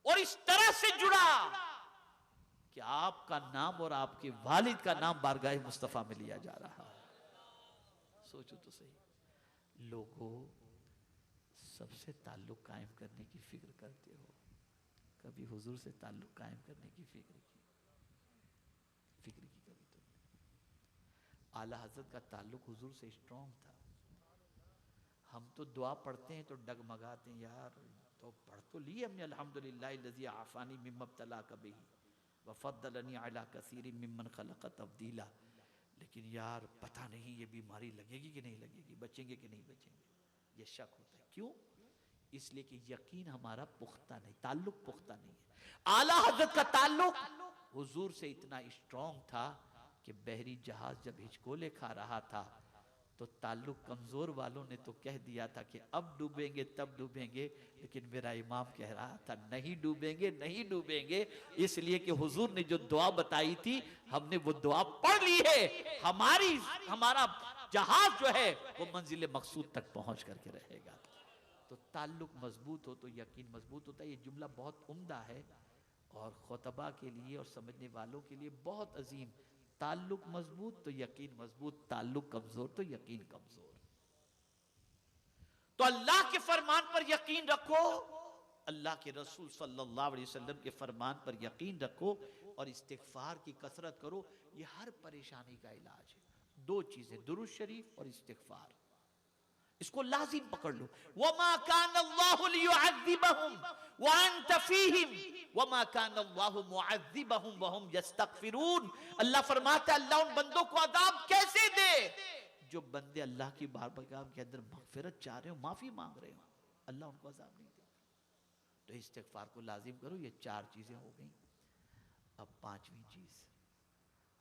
और इस तरह से जुड़ा कि आपका नाम और आपके वालिद का नाम बारगाह मुस्तफ़ा में लिया जा रहा है। सोचो तो सही, लोगों सबसे ताल्लुक़ कायम करने की फिक्र करते हो, कभी हुजूर से ताल्लुक़ कायम करने की फिक्र की कभी तो? आला हज़रत का ताल्लुक़ हुजूर से स्ट्रॉन्ग था। हम तो दुआ पढ़ते हैं तो डगमगाते हैं, यार तो पढ़ तो ली हमने, अल्हम्दुलिल्लाह लज़ी आफ़ानी मिम्मा इब्तलाका बिही व फ़द्दलनी अला कसीरिम मिम्मन ख़लक़ तफ़दीला। लेकिन यार पता नहीं ये बीमारी लगेगी कि नहीं लगेगी, बचेंगे कि नहीं बचेंगे, ये शक होता है। क्यों? इसलिए कि यकीन हमारा पुख्ता नहीं, ताल्लुक़ पुख्ता नहीं है। आला हज़रत का ताल्लुक़ हुजूर से इतना स्ट्रॉन्ग था कि बहरी जहाज जब हिचकोले खा रहा था तो ताल्लुक़ कमज़ोर वालों ने तो कह दिया था कि अब डूबेंगे तब डूबेंगे, लेकिन मेरा इमाम कह रहा था नहीं डूबेंगे, नहीं डूबेंगे। इसलिए कि हुजूर ने जो दुआ बताई थी, हमने वो दुआ पढ़ ली है। हमारा जहाज जो है वो मंजिल मकसूद तक पहुंच करके रहेगा। तो ताल्लुक़ मजबूत हो तो यकीन मजबूत होता है। ये जुमला बहुत उम्दा है और खुतबा के लिए और समझने वालों के लिए बहुत अजीम। ताल्लुक़ मजबूत तो यकीन मजबूत, ताल्लुक़ कमजोर तो यकीन कमजोर। तो अल्लाह के फरमान पर यकीन रखो, अल्लाह के रसूल सल्लल्लाहु अलैहि वसल्लम के फरमान पर यकीन रखो और इस्तिग़फ़ार की कसरत करो। ये हर परेशानी का इलाज है। दो चीजें, दुरूद शरीफ और इस्तिग़फ़ार, इसको लाजिम पकड़ लो। वमा कान अल्लाहु लियुअज़्ज़िबहुम व अंत फ़ीहिम वमा कान अल्लाहु मुअज़्ज़िबहुम व हुम यस्तग़फ़िरून। अल्लाह फरमाता है, अल्लाह उन बंदों को अज़ाब कैसे दे जो बंदे अल्लाह की बारगाह के अंदर मग़फ़िरत चाह रहे हो, माफी मांग रहे हो, अल्लाह उनको अज़ाब नहीं देता। तो इस्तिग़फ़ार को लाजिम करो। ये 4 चीजें हो गई। अब 5वीं चीज,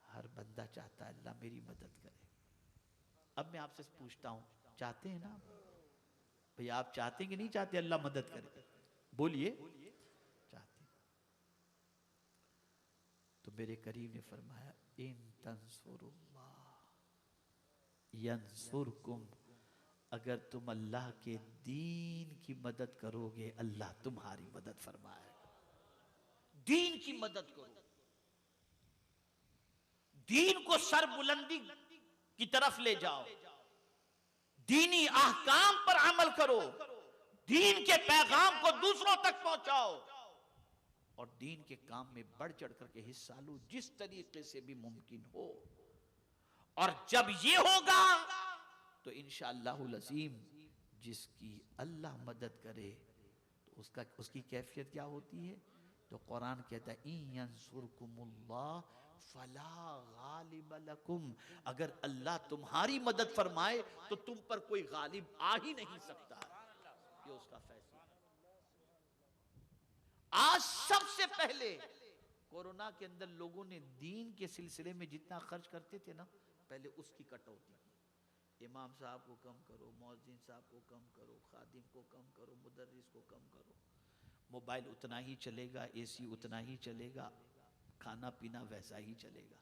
हर बंदा चाहता है अल्लाह मेरी मदद करे। अब मैं आपसे पूछता हूं, चाहते हैं ना भैया? आप चाहते हैं कि नहीं चाहते अल्लाह मदद करे? बोलिए, चाहते। तो मेरे करीम ने फरमाया, इन तंसुरुल्लाह यंसुरकुम, अगर तुम अल्लाह के दीन की मदद करोगे अल्लाह तुम्हारी मदद फरमाएगा। दीन की मदद करो, दीन को सरबुलंदी की तरफ ले जाओ, दीनी अहकाम पर अमल करो, दीन के पैगाम को दूसरों तक पहुंचाओ और दीन के काम में बढ़ चढ़ करके हिस्सा लो जिस तरीके से भी मुमकिन हो। और जब ये होगा तो इंशाअल्लाहुल अज़ीम जिसकी अल्लाह मदद करे तो उसकी कैफियत क्या होती है? तो कुरान कहता है, इन यंसुरकुमुल्लाह फला गालिब लकुम, अगर अल्लाह तुम्हारी मदद फरमाए तो तुम पर कोई गालिब आ ही नहीं सकता। ये उसका फैसला। पहले कोरोना के अंदर लोगों ने दीन के सिलसिले में जितना खर्च करते थे ना, पहले उसकी कटौती की। इमाम साहब को कम करो, मौज़िन साहब को कम करो, खादिम को कम करो, मुदर्रिस को कम करो, मोबाइल उतना ही चलेगा, एसी उतना ही चलेगा, खाना पीना वैसा ही चलेगा।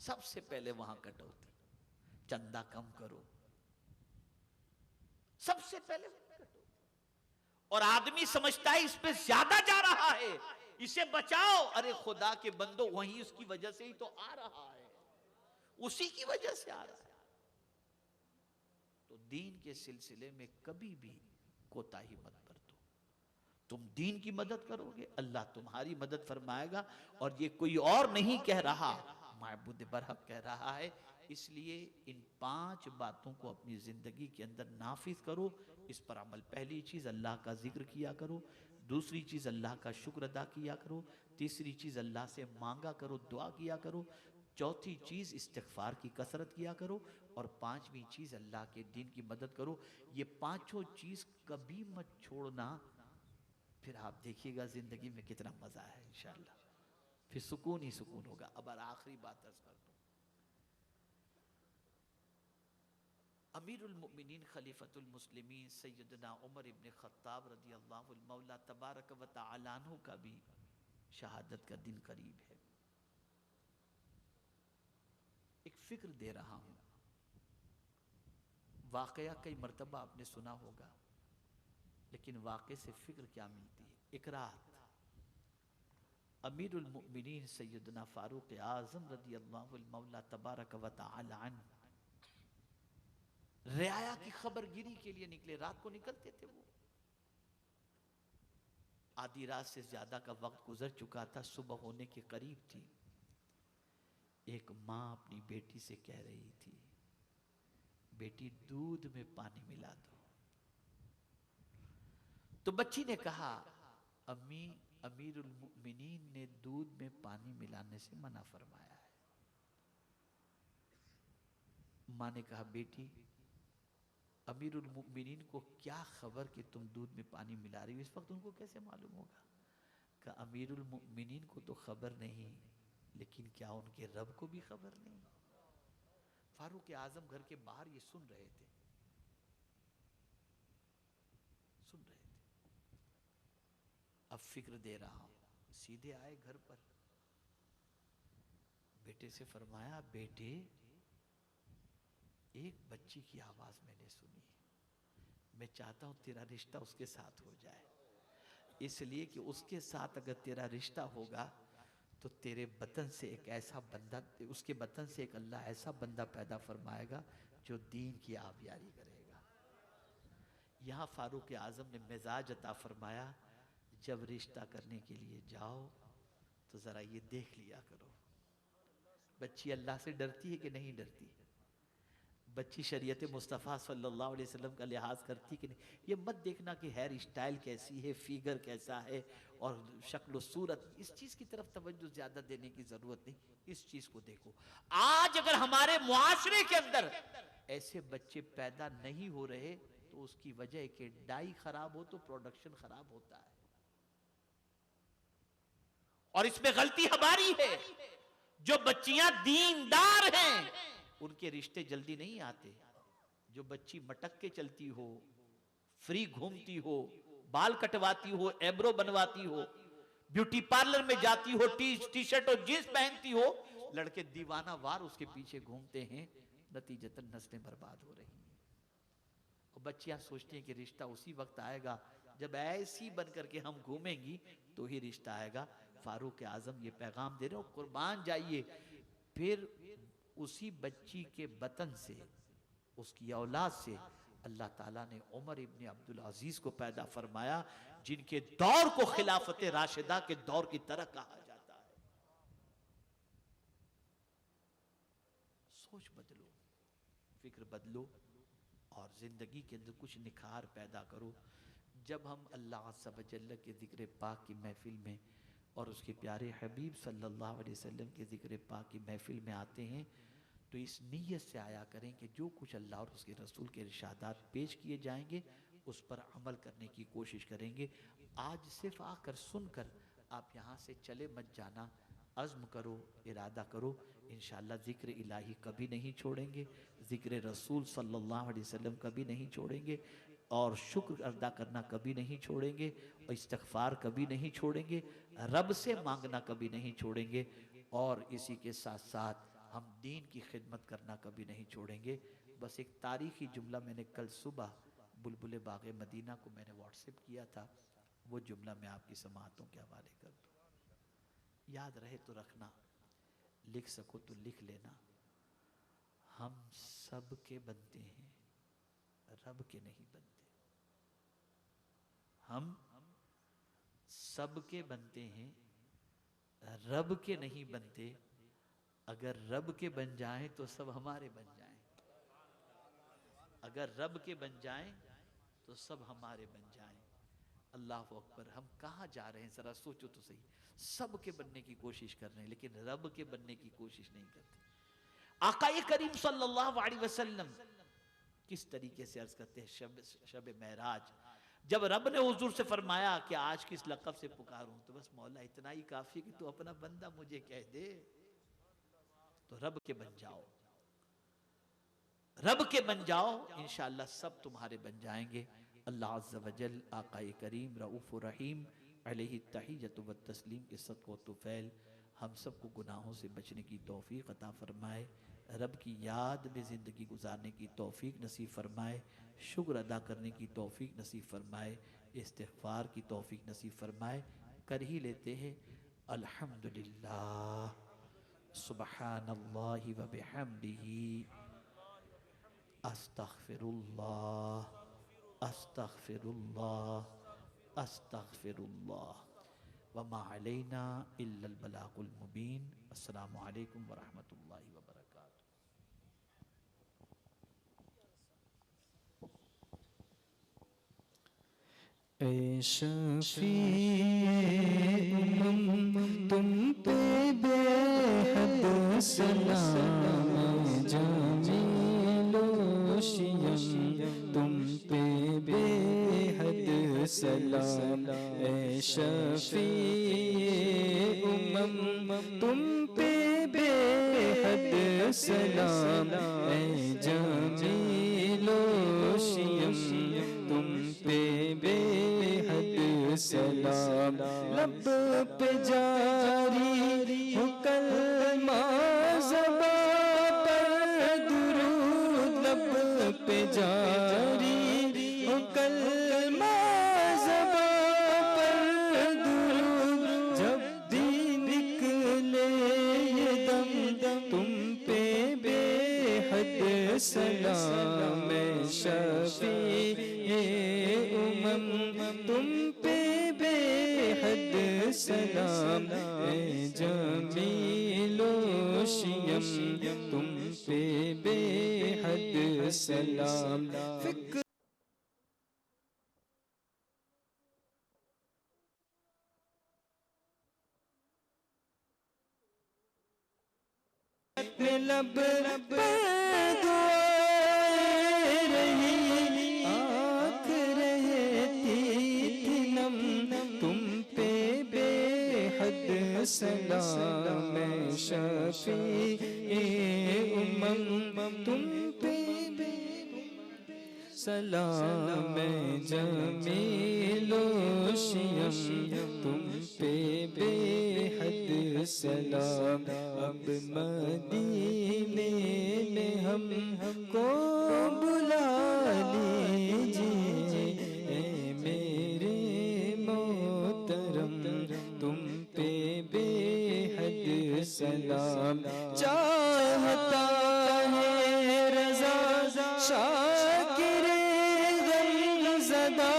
सबसे पहले वहां कटौती, चंदा कम करो, सबसे पहले कटौती। और आदमी समझता है इस पे ज्यादा जा रहा है, इसे बचाओ। अरे खुदा के बंदो, वही उसकी वजह से ही तो आ रहा है, उसी की वजह से आ रहा है। तो दीन के सिलसिले में कभी भी कोताही मत बरतो। तुम दीन की मदद करोगे, अल्लाह तुम्हारी मदद फरमाएगा। और ये कोई और नहीं कह रहा, माबूद बरहक कह रहा है। इसलिए इन 5 बातों को अपनी जिंदगी के अंदर नाफिज करो, इस पर अमल। पहली चीज अल्लाह का जिक्र किया करो, दूसरी चीज अल्लाह का शुक्र अदा किया करो, तीसरी चीज अल्लाह से मांगा करो, दुआ किया करो, चौथी चीज इस्तिगफार की कसरत किया करो, और 5वीं चीज अल्लाह के दीन की मदद करो। ये 5 चीज कभी मत छोड़ना, फिर आप देखिएगा जिंदगी में कितना मजा है इंशाअल्लाह, फिर सुकून ही सुकून होगा। अब आखिरी बात अर्ज कर दूं, अमीरुल मुमिनीन खलीफतुल मुस्लिमीन सैयदना उमर इब्न खत्ताब रदी अल्लाहु मौला तबारक व तआला अन्हु का भी शहादत का दिन करीब है। एक फिक्र दे रहा हूं, वाकया कई मर्तबा आपने सुना होगा, लेकिन वाकये से फिक्र क्या मिलती है। एक रात अमीरुल मुमिनीन सैयदना फारूक आजम रदी अल्लाहु मौला तबारक व तआला अन्हु रियाया की खबरगिरी के लिए निकले। रात को निकलते थे वो, आधी रात से ज्यादा का वक्त गुजर चुका था, सुबह होने के करीब थी। एक माँ अपनी बेटी से कह रही थी, बेटी दूध में पानी मिला दो। तो बच्ची ने कहा, अम्मी, अमीरुल मुमिनीन ने दूध में पानी मिलाने से मना फरमाया है। माँ ने कहा, बेटी अमीरुल मुमिनीन को क्या खबर कि तुम दूध में पानी मिला रही हो, इस वक्त उनको कैसे मालूम होगा? कि अमीरुल मुमिनीन को तो खबर नहीं, लेकिन क्या उनके रब को भी खबर नहीं? फारूक आजम घर के बाहर ये सुन रहे थे, सुन रहे थे। अब फिक्र दे रहा हूं, सीधे आए घर पर, बेटे से फरमाया, बेटे एक बच्ची की आवाज मैंने सुनी है, मैं चाहता हूं तेरा रिश्ता उसके साथ हो जाए, इसलिए कि उसके साथ अगर तेरा रिश्ता होगा तो तेरे बतन से एक ऐसा बंदा, उसके बतन से एक अल्लाह ऐसा बंदा पैदा फरमाएगा जो दीन की आबियारी करेगा। यहां फारूक आजम ने मिजाज अता फरमाया, जब रिश्ता करने के लिए जाओ तो जरा ये देख लिया करो, बच्ची अल्लाह से डरती है कि नहीं डरती, बच्ची शरीयत मुस्तफ़ा सल्लल्लाहु अलैहि वसल्लम का लिहाज करती कि नहीं। ये मत देखना कि हेयर स्टाइल कैसी है, फिगर कैसा है और शक्ल सूरत, इस चीज़ की तरफ तवज्जो ज़्यादा देने की ज़रूरत नहीं, इस चीज़ को देखो। आज अगर हमारे मुआशरे के अंदर ऐसे बच्चे पैदा नहीं हो रहे तो उसकी वजह कि डाई खराब हो तो प्रोडक्शन खराब होता है, और इसमें गलती हमारी है। जो बच्चियां दीनदार हैं उनके रिश्ते जल्दी नहीं आते। जो बच्ची मटक के चलती हो, फ्री घूमती हो, बाल कटवाती हो, एब्रो बनवाती हो, ब्यूटी पार्लर में जाती हो, टी शर्ट और जींस पहनती हो, लड़के दीवाना वार उसके पीछे घूमते हैं, नतीजतन नस्लें बर्बाद हो रही हैं। और बच्चियां सोचती हैं कि रिश्ता उसी वक्त आएगा जब ऐसी बन करके हम घूमेंगी तो ही रिश्ता आएगा। फारूक आजम ये पैगाम दे रहे हो, कुर्बान जाइए। फिर उसी बच्ची के बतन से, उसकी औलाद से अल्लाह ताला ने उमर इब्न अब्दुल अजीज को पैदा फरमाया, जिनके दौर को खिलाफत राशिदा के दौर की तरह कहा जाता है। सोच बदलो, फिक्र बदलो और जिंदगी के अंदर कुछ निखार पैदा करो। जब हम अल्लाह सब्हानहू के ज़िक्र पाक की महफिल में और उसके प्यारे हबीब सल्लल्लाहु अलैहि वसल्लम के ज़िक्र पाक की महफिल में आते हैं तो इस नीयत से आया करें कि जो कुछ अल्लाह और उसके रसूल के इरशादात पेश किए जाएंगे उस पर अमल करने की कोशिश करेंगे। आज सिर्फ आकर सुनकर आप यहाँ से चले मत जाना, अज़्म करो, इरादा करो, इंशाअल्लाह ज़िक्र इलाही कभी नहीं छोड़ेंगे, ज़िक्र रसूल सल्लल्लाहु अलैहि वसल्लम कभी नहीं छोड़ेंगे, और शुक्र अदा करना कभी नहीं छोड़ेंगे, और इस्तग़फ़ार कभी नहीं छोड़ेंगे, रब से मांगना कभी नहीं छोड़ेंगे, और इसी के साथ साथ हम दीन की खिदमत करना कभी नहीं छोड़ेंगे। बस एक तारीख़ी जुमला मैंने कल सुबह बुलबुल बाग़ मदीना को मैंने व्हाट्सएप किया था, वो जुमला मैं आपकी समाअतों के हवाले कर दूँ, याद रहे तो रखना, लिख सको तो लिख लेना। हम सब के बनते हैं, रब के नहीं बनते। हम सब के बनते हैं, रब के नहीं बनते। अगर रब के बन जाएं तो सब हमारे बन जाएं, अगर रब के बन जाएं तो सब हमारे बन जाएं। अल्लाह अकबर। हम कहाँ जा रहे हैं ज़रा सोचो तो सही। सब के बनने की कोशिश कर रहे हैं लेकिन रब के बनने की कोशिश नहीं करते। आक़ाए करीम सल्लल्लाहु अलैहि वसल्लम किस तरीके से अर्ज करते हैं शब महराज, जब रब ने हुजूर से फरमाया कि आज किस लक़ब से पुकारूं, तो बस मौला इतना ही काफ़ी कि तू अपना बंदा मुझे कह दे। तो रब के बन जाओ, रब के बन जाओ, इंशाअल्लाह सब तुम्हारे बन जाएंगे। अल्लाह अज़्ज़ व जल आक़ाए करीम रऊफ़ुर रहीम अलैहि तहिय्यतु व तस्लीम के सदक़ो तुफ़ैल हम सबको गुनाहों से बचने की तौफ़ीक़ अता फ़रमाए, रब की याद में ज़िंदगी गुजारने की तौफ़ीक़ नसीब फ़रमाए, शुक्र अदा करने की तौफ़ीक़ नसीब फ़रमाए, इस्तिग़फ़ार की तौफ़ीक़ नसीब फ़रमाए। कर ही लेते हैं अल्हम्दुलिल्लाह, सुब्हानल्लाहि व बिहम्दिही, अस्तग़फ़िरुल्लाह, अस्तग़फ़िरुल्लाह, अस्तग़फ़िरुल्लाह, वमा अलैना इल्लल बलागुल मुबीन। अस्सलामु अलैकुम व रहमतुल्लाहि व बरकातुहू। ऐ शफ़ीए उम्म तुम पे बेहद सलाम, जामीलो शियम तुम पे बेहद सलाम। ऐ शफ़ीए उम्म तुम पे बेहद सलाम, ऐ जामीलो शियम तुम पे बेहद सलाम। लब पे जारी हो कलमा ज़बां पर दुरूद, लब पे जारी हो कलमा ज़बां पर दुरूद, जब भी निकले ये दम तुम पे बेहद सलाम। शफ़ीए उम्म तुम पे बेहद सलाम, जमीलो शियम तुम पे बेहद सलाम। फिक्र लब पर दुआएं रही, आँख रहती थी नम तुम पे बेहद सलाम। शफ़ीए उम्म तुम पे सलाम, जमीलो शियम तुम पे बेहद सलाम। अब मदीने में हमको बुला लीजिए, ऐ मेरे मोहतरम तुम पे बेहद सलाम। चाहता है रज़ा शाकिरे गमज़दा,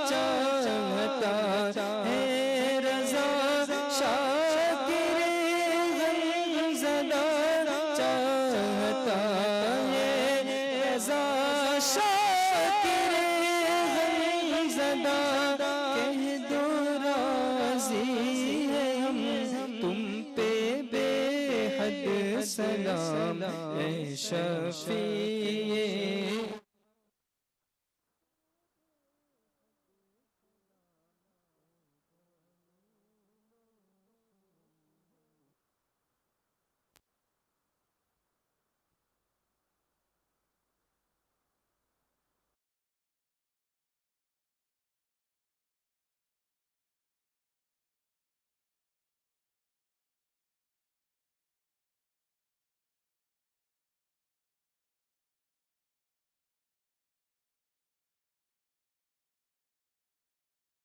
चाहता है रज़ा शाकिरे गमज़दा, चाहता है रज़ा शाकिरे गमज़दा। कह दो राज़ी है हम तुम पे बेहद सलाम। ऐ शफ़ीए